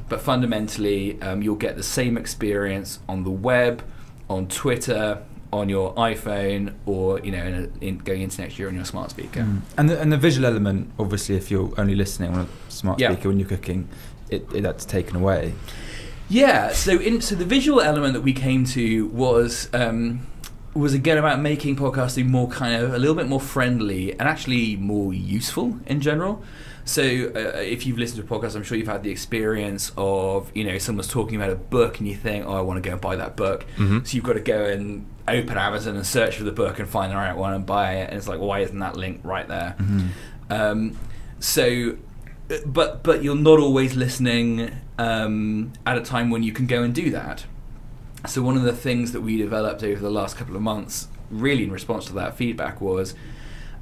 but fundamentally you'll get the same experience on the web, on Twitter, on your iPhone, or going into next year on your smart speaker. And the visual element, obviously, if you're only listening on a smart speaker when you're cooking, that's taken away. Yeah. So the visual element that we came to was again about making podcasting more kind of a little bit more friendly and actually more useful in general. So if you've listened to a podcast, I'm sure you've had the experience of, someone's talking about a book and you think, oh, I want to go and buy that book. Mm-hmm. So you've got to go and open Amazon and search for the book and find the right one and buy it. And it's like, well, why isn't that link right there? Mm-hmm. But you're not always listening at a time when you can go and do that. So one of the things that we developed over the last couple of months, really in response to that feedback, was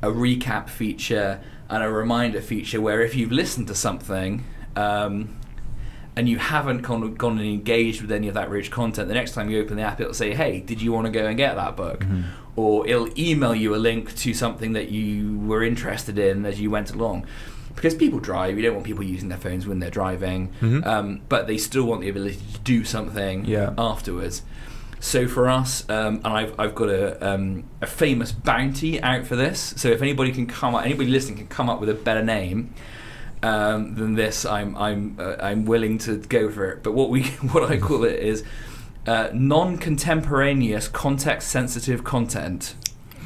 a recap feature and a reminder feature where if you've listened to something and you haven't gone and engaged with any of that rich content, the next time you open the app, it'll say, hey, did you want to go and get that book? Mm-hmm. Or it'll email you a link to something that you were interested in as you went along. Because people drive, you don't want people using their phones when they're driving, but they still want the ability to do something afterwards. So for us, and I've got a famous bounty out for this. So if anybody listening can come up with a better name than this, I'm willing to go for it. But what I call it is non-contemporaneous context-sensitive content.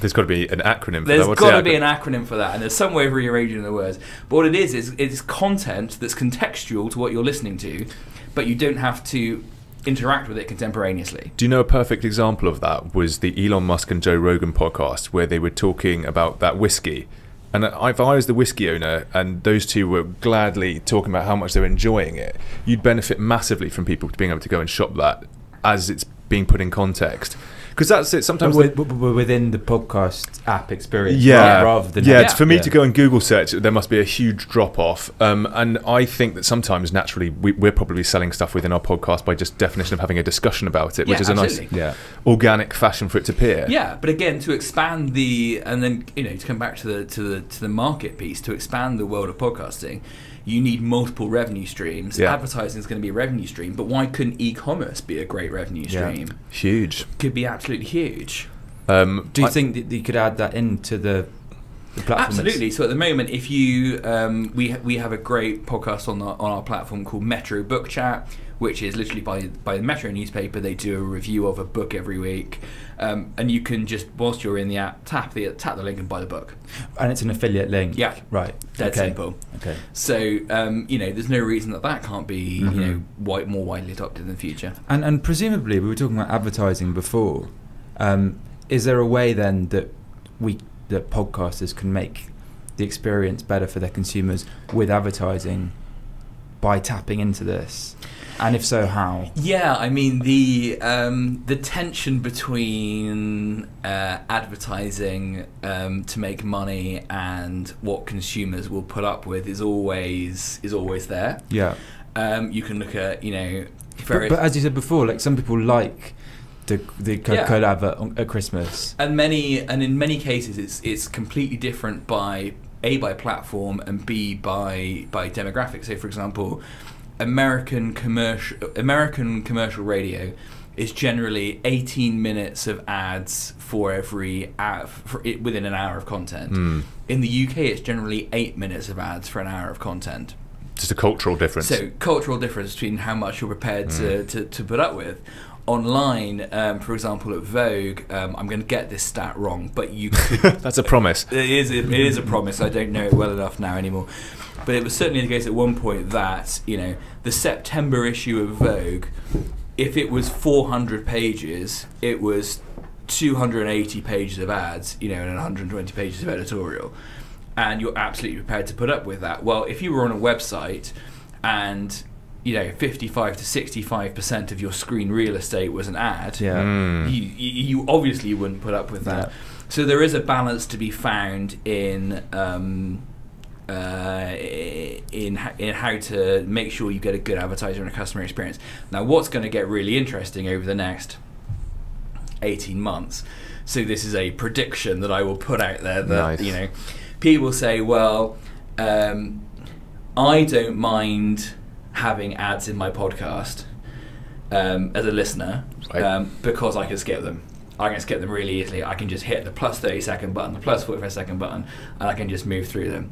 There's got to be an acronym for that. There's got to be an acronym for that, and there's some way of rearranging the words. But what it is it's content that's contextual to what you're listening to, but you don't have to interact with it contemporaneously. Do you know a perfect example of that was the Elon Musk and Joe Rogan podcast, where they were talking about that whiskey. And if I was the whiskey owner and those two were gladly talking about how much they're enjoying it, you'd benefit massively from people being able to go and shop that as it's being put in context. Because that's it. Sometimes we're within the podcast app experience, rather than for me to go and Google search, there must be a huge drop off. And I think that sometimes naturally we're probably selling stuff within our podcast by just definition of having a discussion about it, which is absolutely. a nice organic fashion for it to appear. Yeah, but again, to expand to come back to the market piece, to expand the world of podcasting, you need multiple revenue streams. Yeah. Advertising is going to be a revenue stream, but why couldn't e-commerce be a great revenue stream? Huge. Could be absolutely huge. Do you think that you could add that into the platform? Absolutely. So at the moment, if you we have a great podcast on our platform called Metro Book Chat, which is literally by the Metro newspaper. They do a review of a book every week, and you can just, whilst you're in the app, tap the link and buy the book. And it's an affiliate link. Yeah, right. Dead simple. Okay. So there's no reason that can't be more widely adopted in the future. And presumably, we were talking about advertising before. Is there a way then that podcasters can make the experience better for their consumers with advertising by tapping into this? And if so, how? Yeah, I mean the tension between advertising to make money and what consumers will put up with is always there. Yeah. You can look at but as you said before, like some people like the Coca-Cola advert at Christmas, and in many cases it's completely different by platform and B by demographic. So for example, American commercial radio is generally 18 minutes of ads for every hour, within an hour of content. In the UK, it's generally 8 minutes of ads for an hour of content. Just a cultural difference. So cultural difference between how much you're prepared to put up with. Online, for example, at Vogue, I'm going to get this stat wrong, but you could... That's a promise. It is a promise. I don't know it well enough now anymore. But it was certainly the case at one point that, the September issue of Vogue, if it was 400 pages, it was 280 pages of ads, and 120 pages of editorial. And you're absolutely prepared to put up with that. Well, if you were on a website and 55 to 65% of your screen real estate was an ad, you obviously wouldn't put up with that. So there is a balance to be found in how to make sure you get a good advertiser and a customer experience. Now, what's going to get really interesting over the next 18 months? So this is a prediction that I will put out there that nice. People say, well, I don't mind having ads in my podcast as a listener, because I can skip them. I can skip them really easily. I can just hit the plus 30-second button, the plus 45-second button, and I can just move through them.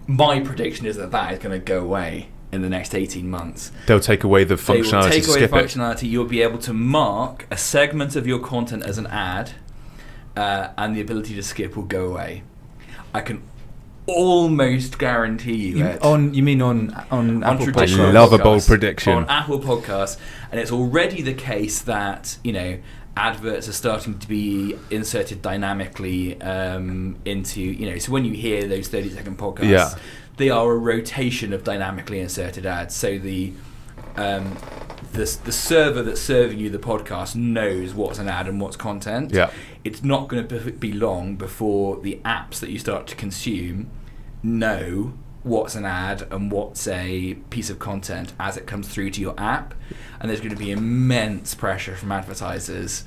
My prediction is that is going to go away in the next 18 months. They'll take away the functionality. They will take away the functionality. It. You'll be able to mark a segment of your content as an ad, and the ability to skip will go away. I can almost guarantee you it. You mean on Apple Podcasts? I love a bold prediction. On Apple Podcasts, and it's already the case that adverts are starting to be inserted dynamically into so when you hear those 30-second podcasts, they are a rotation of dynamically inserted ads. So the server that's serving you the podcast knows what's an ad and what's content. It's not going to be long before the apps that you start to consume know what's an ad and what's a piece of content as it comes through to your app, and there's going to be immense pressure from advertisers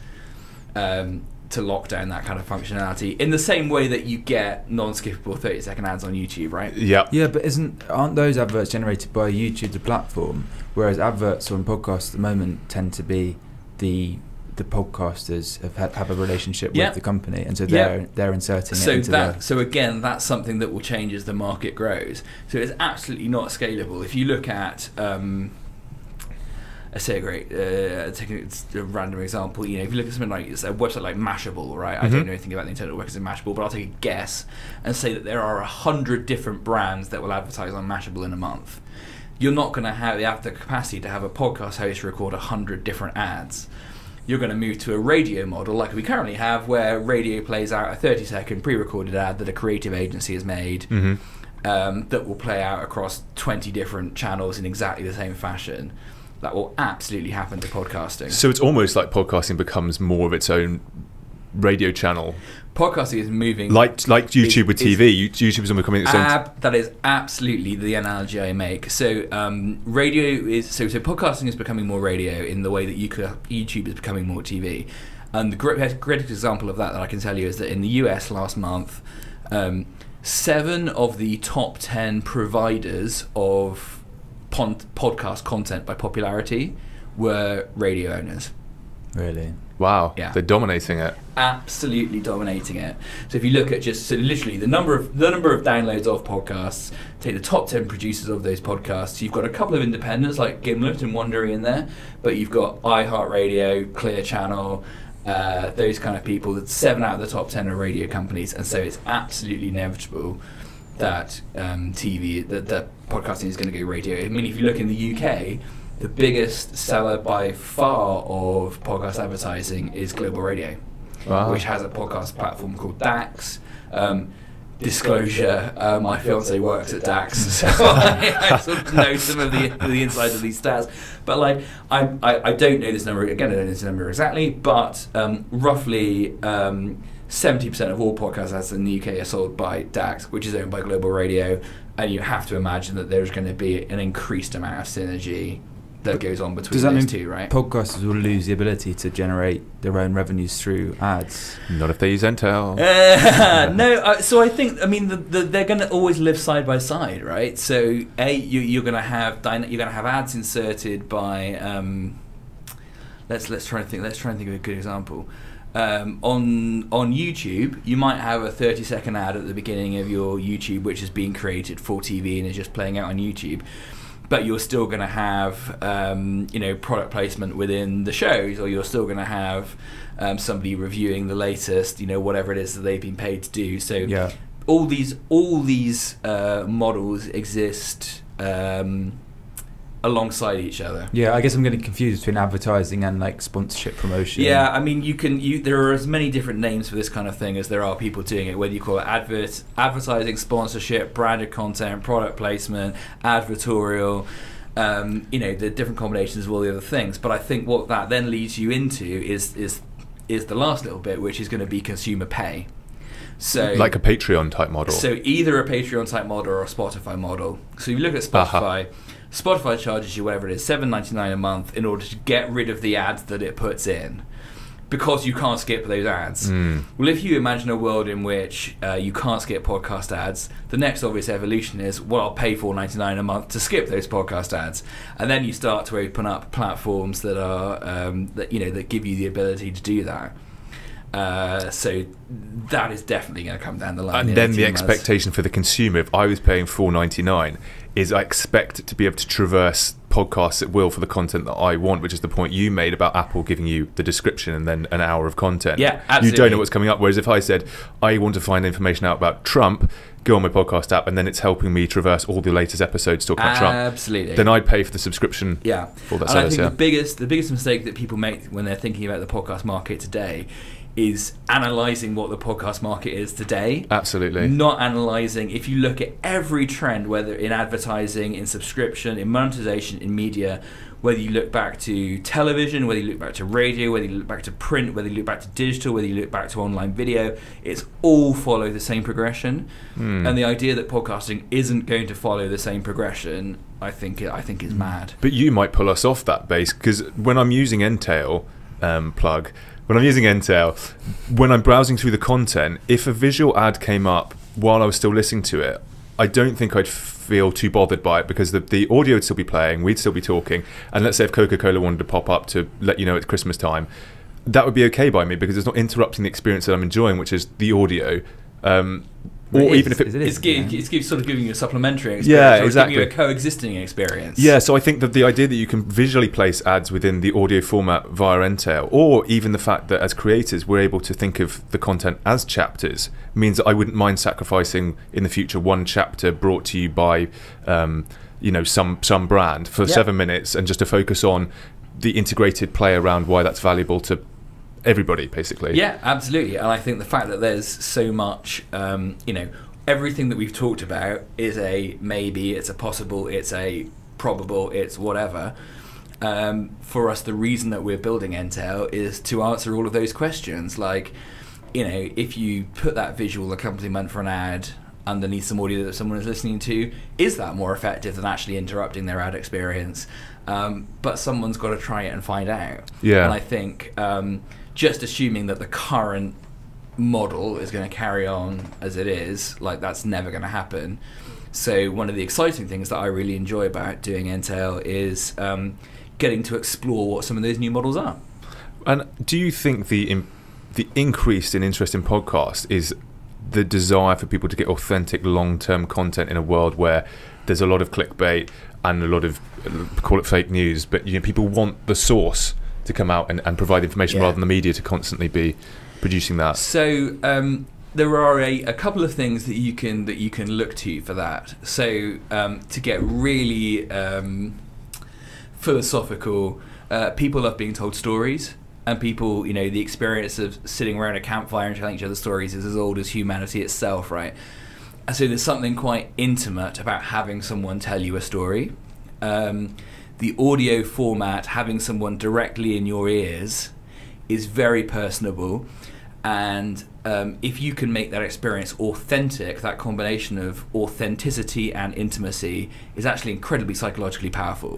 to lock down that kind of functionality in the same way that you get non-skippable 30-second ads on YouTube, right? Yeah, but aren't those adverts generated by YouTube, the platform, whereas adverts on podcasts at the moment tend to be the podcasters have a relationship with the company, and so they're inserting it into So again, that's something that will change as the market grows. So it's absolutely not scalable. If you look at take a random example. If you look at something like a website like Mashable, right? I don't know anything about the internal workings of Mashable, but I'll take a guess and say that there are 100 different brands that will advertise on Mashable in a month. You're not going to have the capacity to have a podcast host record 100 different ads. You're going to move to a radio model like we currently have, where radio plays out a 30-second pre-recorded ad that a creative agency has made, that will play out across 20 different channels in exactly the same fashion. That will absolutely happen to podcasting. So it's almost like podcasting becomes more of its own radio channel. Podcasting is moving like YouTube with TV. YouTube is becoming its own. That is absolutely the analogy I make. So radio is so podcasting is becoming more radio in the way that YouTube is becoming more TV. And the greatest example of that I can tell you is that in the US last month, 7 of the top 10 providers of podcast content by popularity were radio owners. Really? Wow. Yeah. They're dominating it. Absolutely dominating it. So if you look at literally the number of downloads of podcasts, take the top 10 producers of those podcasts, you've got a couple of independents like Gimlet and Wondery in there, but you've got iHeartRadio, Clear Channel, those kind of people. That 7 out of the top 10 are radio companies, and so it's absolutely inevitable that that podcasting is going to go radio. I mean, if you look in the UK, the biggest seller by far of podcast advertising is Global Radio, which has a podcast platform called DAX. disclosure, my fiance works at Dax, so I sort of know some of the inside of these stats. But like, I don't know this number, again, I don't know this number exactly, but roughly 70% of all podcast ads in the UK are sold by Dax, which is owned by Global Radio, and you have to imagine that there's going to be an increased amount of synergy that goes on between those two, right? Podcasters will lose the ability to generate their own revenues through ads. Not if they use Entale. No, so I think, they're going to always live side by side, right? So you're going to have ads inserted by let's try and think of a good example. On YouTube, you might have a 30-second ad at the beginning of your YouTube, which is being created for TV and is just playing out on YouTube. But you're still going to have, product placement within the shows, or you're still going to have somebody reviewing the latest, whatever it is that they've been paid to do. So all these models exist alongside each other. Yeah, I guess I'm getting confused between advertising and like sponsorship promotion. Yeah, there are as many different names for this kind of thing as there are people doing it, whether you call it advertising, sponsorship, branded content, product placement, advertorial, the different combinations of all the other things. But I think what that then leads you into is the last little bit, which is going to be consumer pay. So, like a Patreon type model. So either a Patreon type model or a Spotify model. So you look at Spotify. Spotify charges you whatever it is, $7.99 a month, in order to get rid of the ads that it puts in, because you can't skip those ads. Well, if you imagine a world in which you can't skip podcast ads, the next obvious evolution is, well, I'll pay $4.99 a month to skip those podcast ads, and then you start to open up platforms that are that give you the ability to do that. So that is definitely going to come down the line. And then the expectation for the consumer, if I was paying $4.99, is I expect to be able to traverse podcasts at will for the content that I want, which is the point you made about Apple giving you the description and then an hour of content. Yeah, absolutely. You don't know what's coming up. Whereas if I said, I want to find information out about Trump, go on my podcast app, and then it's helping me traverse all the latest episodes talking about Trump. Absolutely. Then I'd pay for the subscription for that service. I think the biggest mistake that people make when they're thinking about the podcast market today is analysing what the podcast market is today. Absolutely. Not analysing, if you look at every trend, whether in advertising, in subscription, in monetization, in media, whether you look back to television, whether you look back to radio, whether you look back to print, whether you look back to digital, whether you look back to online video, it's all follow the same progression. And the idea that podcasting isn't going to follow the same progression, I think is mad. But you might pull us off that base, because when I'm using Entale, when I'm using Entale, when I'm browsing through the content, if a visual ad came up while I was still listening to it, I don't think I'd feel too bothered by it, because the audio would still be playing, we'd still be talking, and let's say if Coca-Cola wanted to pop up to let you know it's Christmas time, that would be okay by me, because it's not interrupting the experience that I'm enjoying, which is the audio. Or even if it's sort of giving you a supplementary experience, yeah, or exactly, giving you a coexisting experience. Yeah, so I think that the idea that you can visually place ads within the audio format via Entale, or even the fact that as creators we're able to think of the content as chapters, means that I wouldn't mind sacrificing in the future one chapter brought to you by some brand for 7 minutes, and just to focus on the integrated play around why that's valuable to everybody, basically. Yeah, absolutely. And I think the fact that there's so much, everything that we've talked about is a maybe, it's a possible, it's a probable, it's whatever. For us, the reason that we're building Entale is to answer all of those questions. Like, if you put that visual accompaniment for an ad underneath some audio that someone is listening to, is that more effective than actually interrupting their ad experience? But someone's got to try it and find out. Yeah. And I think just assuming that the current model is going to carry on as it is, like, that's never going to happen. So one of the exciting things that I really enjoy about doing Entale is getting to explore what some of those new models are. And do you think the increase in interest in podcasts is the desire for people to get authentic long-term content in a world where there's a lot of clickbait and a lot of, call it fake news, but people want the source to come out and provide information rather than the media to constantly be producing that? So there are a couple of things that you can look to for that. So to get really philosophical, people love being told stories. And people, the experience of sitting around a campfire and telling each other stories is as old as humanity itself, right? So there's something quite intimate about having someone tell you a story. The audio format, having someone directly in your ears, is very personable, and if you can make that experience authentic, that combination of authenticity and intimacy is actually incredibly psychologically powerful.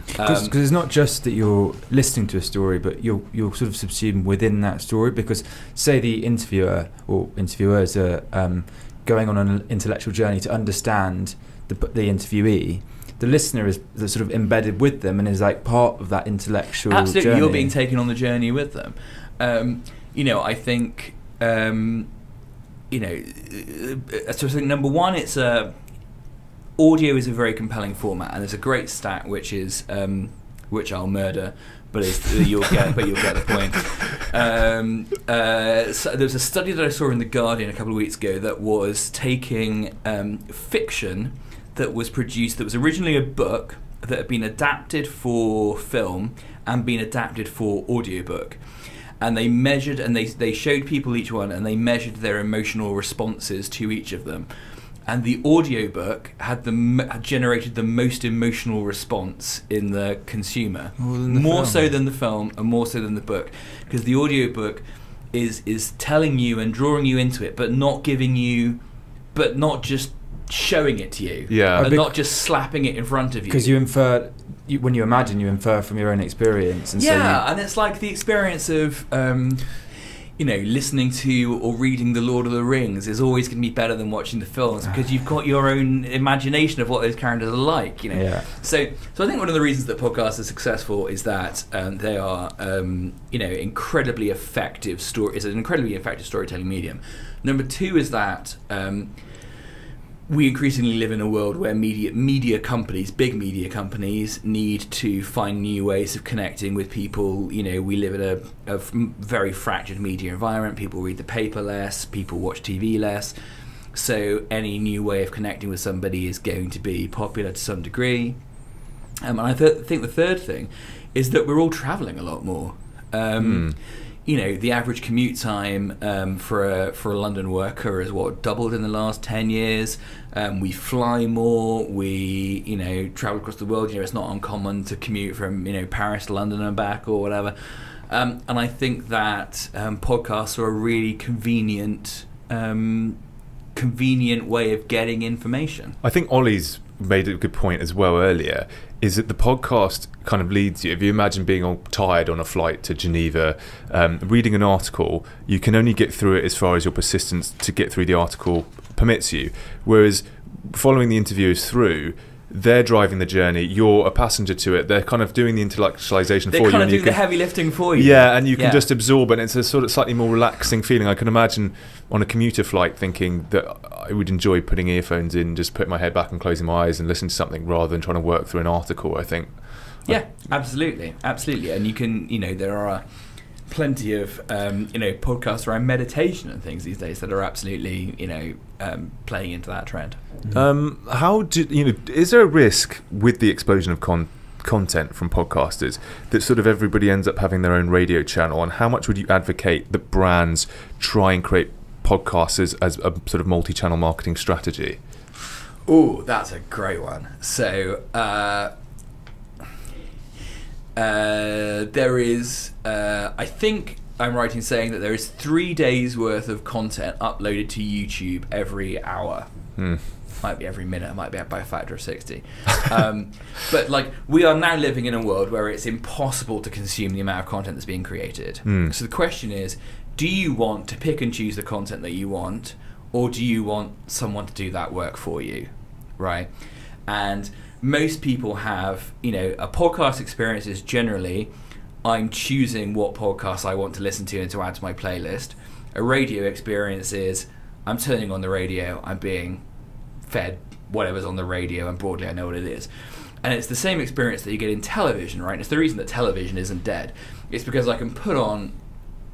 Because it's not just that you're listening to a story, but you're sort of subsumed within that story. Because say the interviewer or interviewers are going on an intellectual journey to understand the interviewee, the listener is sort of embedded with them and is like part of that intellectual journey. You're being taken on the journey with them. I think, so I think number one, it's audio is a very compelling format, and there's a great stat which is which I'll murder, but you'll get the point. So there was a study that I saw in The Guardian a couple of weeks ago that was taking fiction that was produced, that was originally a book that had been adapted for film and been adapted for audiobook. And they measured, and they showed people each one, and they measured their emotional responses to each of them. And the audiobook had generated the most emotional response in the consumer, more so than the film and more so than the book, because the audiobook is telling you and drawing you into it, but not giving you, but not just showing it to you, and not just slapping it in front of you. Because you infer, when you imagine, you infer from your own experience, and and it's like the experience of listening to or reading The Lord of the Rings is always going to be better than watching the films, because you've got your own imagination of what those characters are like. So I think one of the reasons that podcasts are successful is that they are incredibly effective it's an incredibly effective storytelling medium. Number two is that we increasingly live in a world where media companies, big media companies, need to find new ways of connecting with people. We live in a very fractured media environment. People read the paper less, people watch TV less. So any new way of connecting with somebody is going to be popular to some degree. And I think the third thing is that we're all traveling a lot more. The average commute time for a London worker is doubled in the last 10 years. We fly more. We travel across the world. It's not uncommon to commute from Paris to London and back or whatever. And I think that podcasts are a really convenient way of getting information. I think Ollie's made a good point as well earlier, is that the podcast kind of leads you. If you imagine being all tired on a flight to Geneva, reading an article, you can only get through it as far as your persistence to get through the article permits you. Whereas following the interviewers through, they're driving the journey, you're a passenger to it, they're kind of doing the intellectualization for you. They kind of do the heavy lifting for you. Yeah, and you can just absorb it, and it's a sort of slightly more relaxing feeling. I can imagine on a commuter flight thinking that I would enjoy putting earphones in, just putting my head back and closing my eyes and listening to something rather than trying to work through an article, I think. Yeah, absolutely. And you can, there are plenty of, podcasts around meditation and things these days that are absolutely, playing into that trend. Is there a risk with the explosion of content from podcasters that sort of everybody ends up having their own radio channel, and how much would you advocate that brands try and create podcasts as a sort of multi-channel marketing strategy? Oh, that's a great one. So there is, I think I'm right in saying that there is 3 days worth of content uploaded to YouTube every hour. Might be every minute, it might be by a factor of 60. But we are now living in a world where it's impossible to consume the amount of content that's being created. So the question is, do you want to pick and choose the content that you want, or do you want someone to do that work for you, right? And most people have, a podcast experience is generally, I'm choosing what podcasts I want to listen to and to add to my playlist. A radio experience is, I'm turning on the radio, I'm being fed whatever's on the radio, and broadly I know what it is. And it's the same experience that you get in television, right? And it's the reason that television isn't dead. It's because I can put on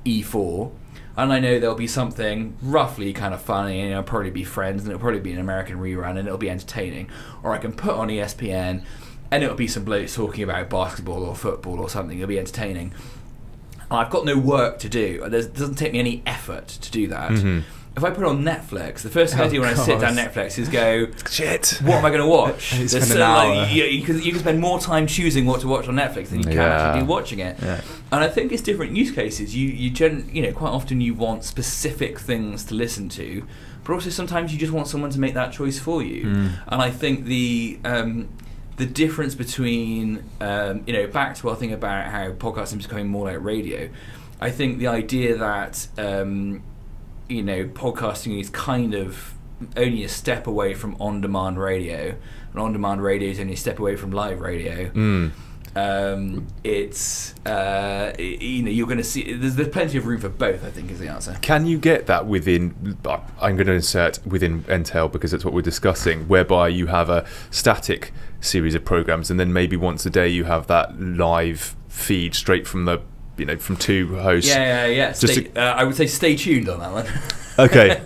E4 and I know there'll be something roughly kind of funny, and it'll probably be Friends, and it'll probably be an American rerun, and it'll be entertaining. Or I can put on ESPN and it'll be some blokes talking about basketball or football or something. It'll be entertaining. And I've got no work to do. It doesn't take me any effort to do that. if I put on Netflix, the first thing I do when I sit down Netflix is go, shit, what am I going to watch? You spend an hour. You can spend more time choosing what to watch on Netflix than you can actually do watching it. Yeah. And I think it's different use cases. Quite often you want specific things to listen to, but also sometimes you just want someone to make that choice for you. And I think the difference between back to our thing about how podcasting is becoming more like radio. I think the idea that podcasting is kind of only a step away from on-demand radio, and on-demand radio is only a step away from live radio. It's you're going to see there's plenty of room for both, I think, is the answer. Can you get that within, I'm going to insert within Entale because that's what we're discussing, whereby you have a static series of programs and then maybe once a day you have that live feed straight from the from two hosts? Yeah. I would say stay tuned on that one. Okay.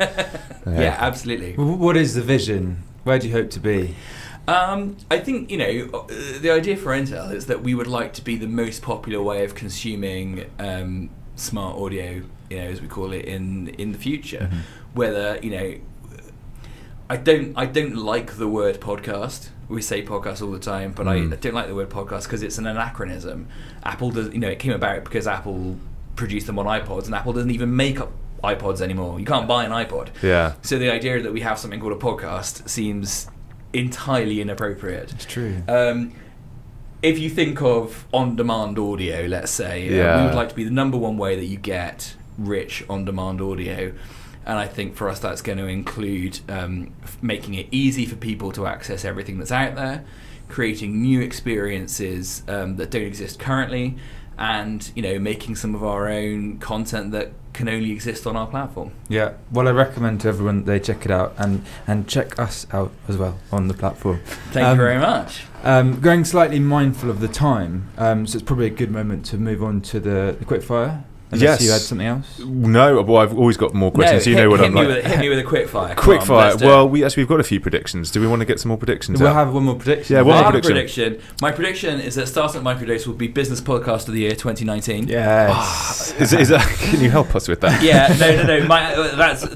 Yeah, absolutely. What is the vision? Where do you hope to be? I think the idea for Entale is that we would like to be the most popular way of consuming smart audio, as we call it, in the future. Whether I don't like the word podcast. We say podcast all the time, but I don't like the word podcast because it's an anachronism. Apple does, it came about because Apple produced them on iPods, and Apple doesn't even make up iPods anymore. You can't buy an iPod. Yeah. So the idea that we have something called a podcast seems entirely inappropriate. It's true. If you think of on-demand audio, let's say, we would like to be the number one way that you get rich on-demand audio. And I think for us that's going to include making it easy for people to access everything that's out there, creating new experiences that don't exist currently, and making some of our own content that can only exist on our platform. Yeah, well, I recommend to everyone they check it out and check us out as well on the platform. Thank you very much. Going slightly mindful of the time, so it's probably a good moment to move on to the quickfire. Unless you had something else? No, well, I've always got more questions. No, what I'm like. Hit me with a quickfire. Quickfire. Well, we've got a few predictions. Do we want to get some more predictions? We'll have one more prediction. Yeah, one more prediction. My prediction is that Startup Microdose will be Business Podcast of the Year 2019. Yes. Is that? Can you help us with that? Yeah.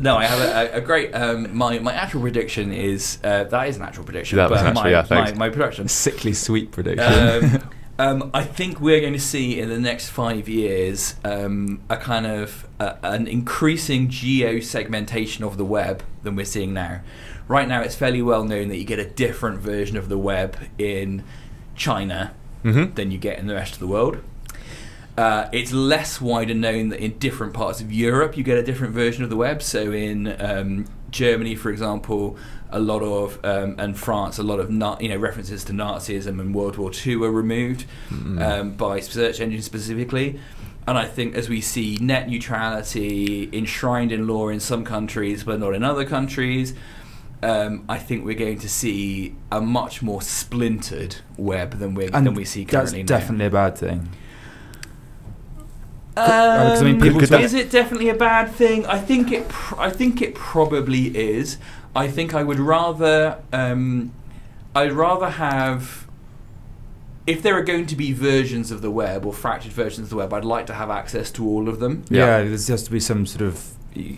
No. I have a great. My actual prediction is that is an actual prediction. That was my production. Sickly sweet prediction. I think we're going to see in the next 5 years a kind of an increasing geo-segmentation of the web than we're seeing now. Right now, it's fairly well known that you get a different version of the web in China than you get in the rest of the world. It's less wider known that in different parts of Europe you get a different version of the web. So in Germany, for example, a lot of and France, a lot of references to Nazism and World War II were removed by search engines specifically. And I think as we see net neutrality enshrined in law in some countries but not in other countries, I think we're going to see a much more splintered web than we see currently. That's definitely a bad thing. Is it definitely a bad thing? I think it probably is. I think I would rather. I'd rather have. If there are going to be versions of the web or fractured versions of the web, I'd like to have access to all of them. Yeah, there has to be some sort of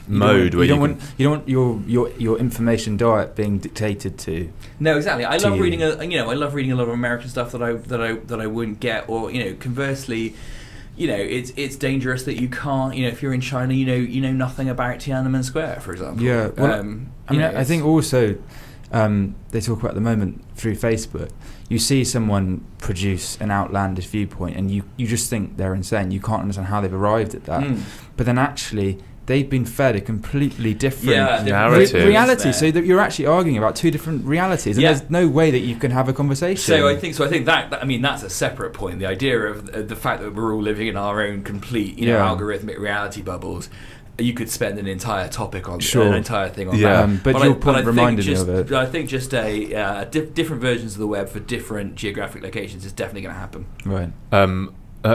mode where you don't want your information diet being dictated to. No, exactly. I love reading I love reading a lot of American stuff that I wouldn't get, or conversely. It's dangerous that you can't. If you're in China, you know nothing about Tiananmen Square, for example. Yeah. Well, I think also they talk about at the moment through Facebook. You see someone produce an outlandish viewpoint, and you just think they're insane. You can't understand how they've arrived at that. But then actually, they've been fed a completely different reality. So that you're actually arguing about two different realities, and there's no way that you can have a conversation. So I think that that's a separate point. The idea of the fact that we're all living in our own complete, algorithmic reality bubbles. You could spend an entire topic on an entire thing on that. But your point reminded me of it. I think just different versions of the web for different geographic locations is definitely going to happen. Right.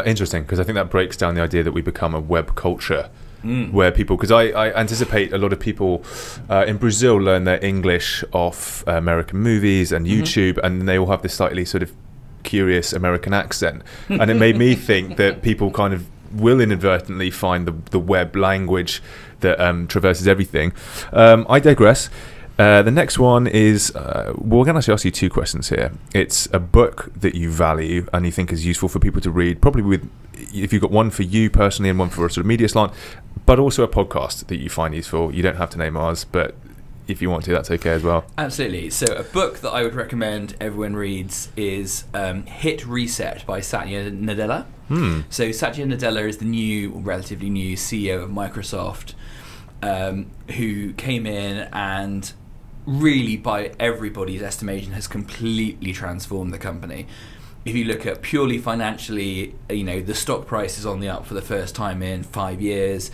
Interesting, because I think that breaks down the idea that we become a web culture. Where people, because I anticipate a lot of people in Brazil learn their English off American movies and YouTube, and they all have this slightly sort of curious American accent, and it made me think that people kind of will inadvertently find the web language that traverses everything. I digress. The next one is, we're going to actually ask you two questions here. It's a book that you value and you think is useful for people to read, probably if you've got one for you personally and one for a sort of media slant, but also a podcast that you find useful. You don't have to name ours, but if you want to, that's okay as well. Absolutely. So a book that I would recommend everyone reads is Hit Reset by Satya Nadella. So Satya Nadella is the relatively new CEO of Microsoft, who came in and really, by everybody's estimation, has completely transformed the company. If you look at purely financially, the stock price is on the up for the first time in 5 years.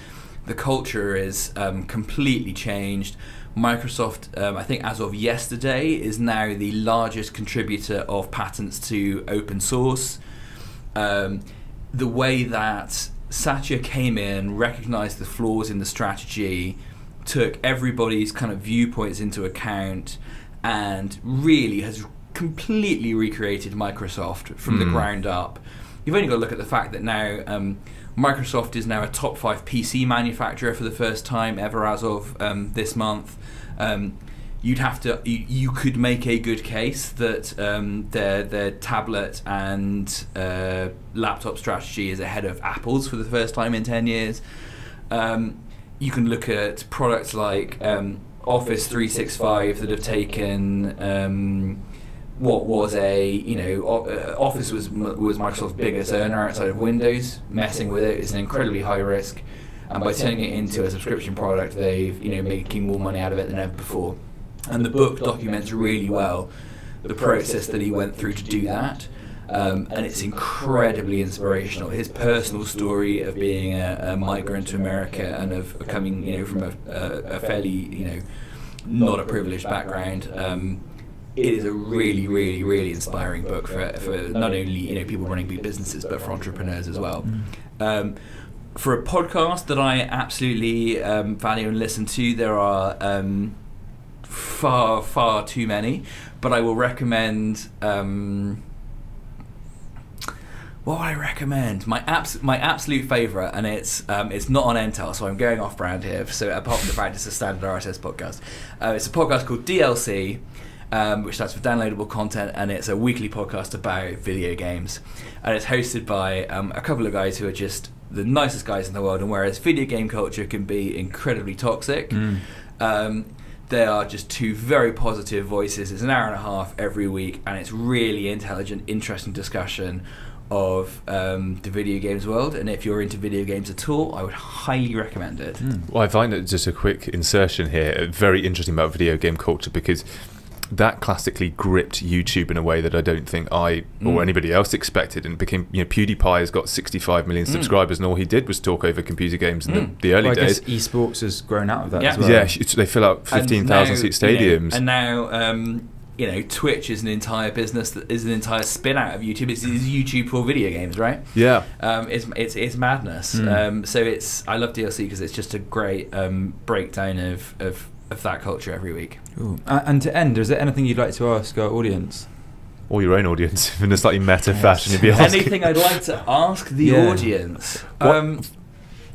The culture is completely changed. Microsoft, I think as of yesterday, is now the largest contributor of patents to open source. The way that Satya came in, recognized the flaws in the strategy, took everybody's kind of viewpoints into account, and really has completely recreated Microsoft from the ground up. You've only got to look at the fact that now Microsoft is now a top 5 PC manufacturer for the first time ever as of this month. You could make a good case that their tablet and laptop strategy is ahead of Apple's for the first time in 10 years. You can look at products like Office 365 that have taken what was Office was Microsoft's biggest earner outside of Windows. Messing with it is an incredibly high risk, and by turning it into a subscription product, they've making more money out of it than ever before. And the book documents really well the process that he went through to do that. And it's incredibly inspirational. His personal story of being a migrant to America and of coming, from a fairly, not a privileged background. It is a really, really, really inspiring book for not only people running big businesses, but for entrepreneurs as well. For a podcast that I absolutely value and listen to, there are far, far too many, but I will recommend. What would I recommend? My absolute favourite, and it's not on Entale, so I'm going off brand here. So apart from the fact it's a standard RSS podcast, it's a podcast called DLC, which stands for downloadable content, and it's a weekly podcast about video games, and it's hosted by a couple of guys who are just the nicest guys in the world. And whereas video game culture can be incredibly toxic, they are just two very positive voices. It's an hour and a half every week, and it's really intelligent, interesting discussion of the video games world. And if you're into video games at all, I would highly recommend it. Well, I find it, just a quick insertion here, very interesting about video game culture, because that classically gripped YouTube in a way that I don't think I or anybody else expected, and became, PewDiePie has got 65 million subscribers, and all he did was talk over computer games in the early days. I guess esports has grown out of that as well. Yeah, they fill out 15,000 seat stadiums. And now Twitch is an entire business that is an entire spin out of YouTube. It's YouTube for video games, right? Yeah. It's madness. So I love DLC because it's just a great breakdown of that culture every week. And to end, is there anything you'd like to ask our audience? Or your own audience, in a slightly meta fashion. You'd be asking. Anything I'd like to ask the audience?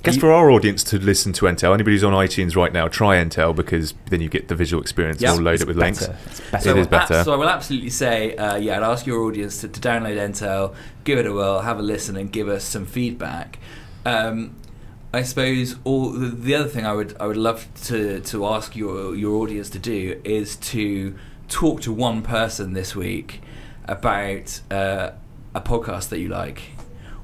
Guess for our audience to listen to Entale, anybody who's on iTunes right now, try Entale, because then you get the visual experience and we'll load it with links. It is better. So I will absolutely say, I'd ask your audience to download Entale, give it a whirl, have a listen, and give us some feedback. I suppose the other thing I would love to ask your audience to do is to talk to one person this week about a podcast that you like,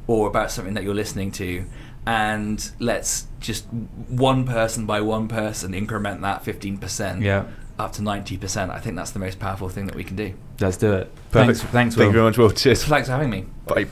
or about something that you're listening to, and let's just one person by one person increment that 15% up to 90%. I think that's the most powerful thing that we can do. Let's do it. Perfect. Thanks, Will. Thank you very much, Will. Cheers. Thanks for having me. Bye.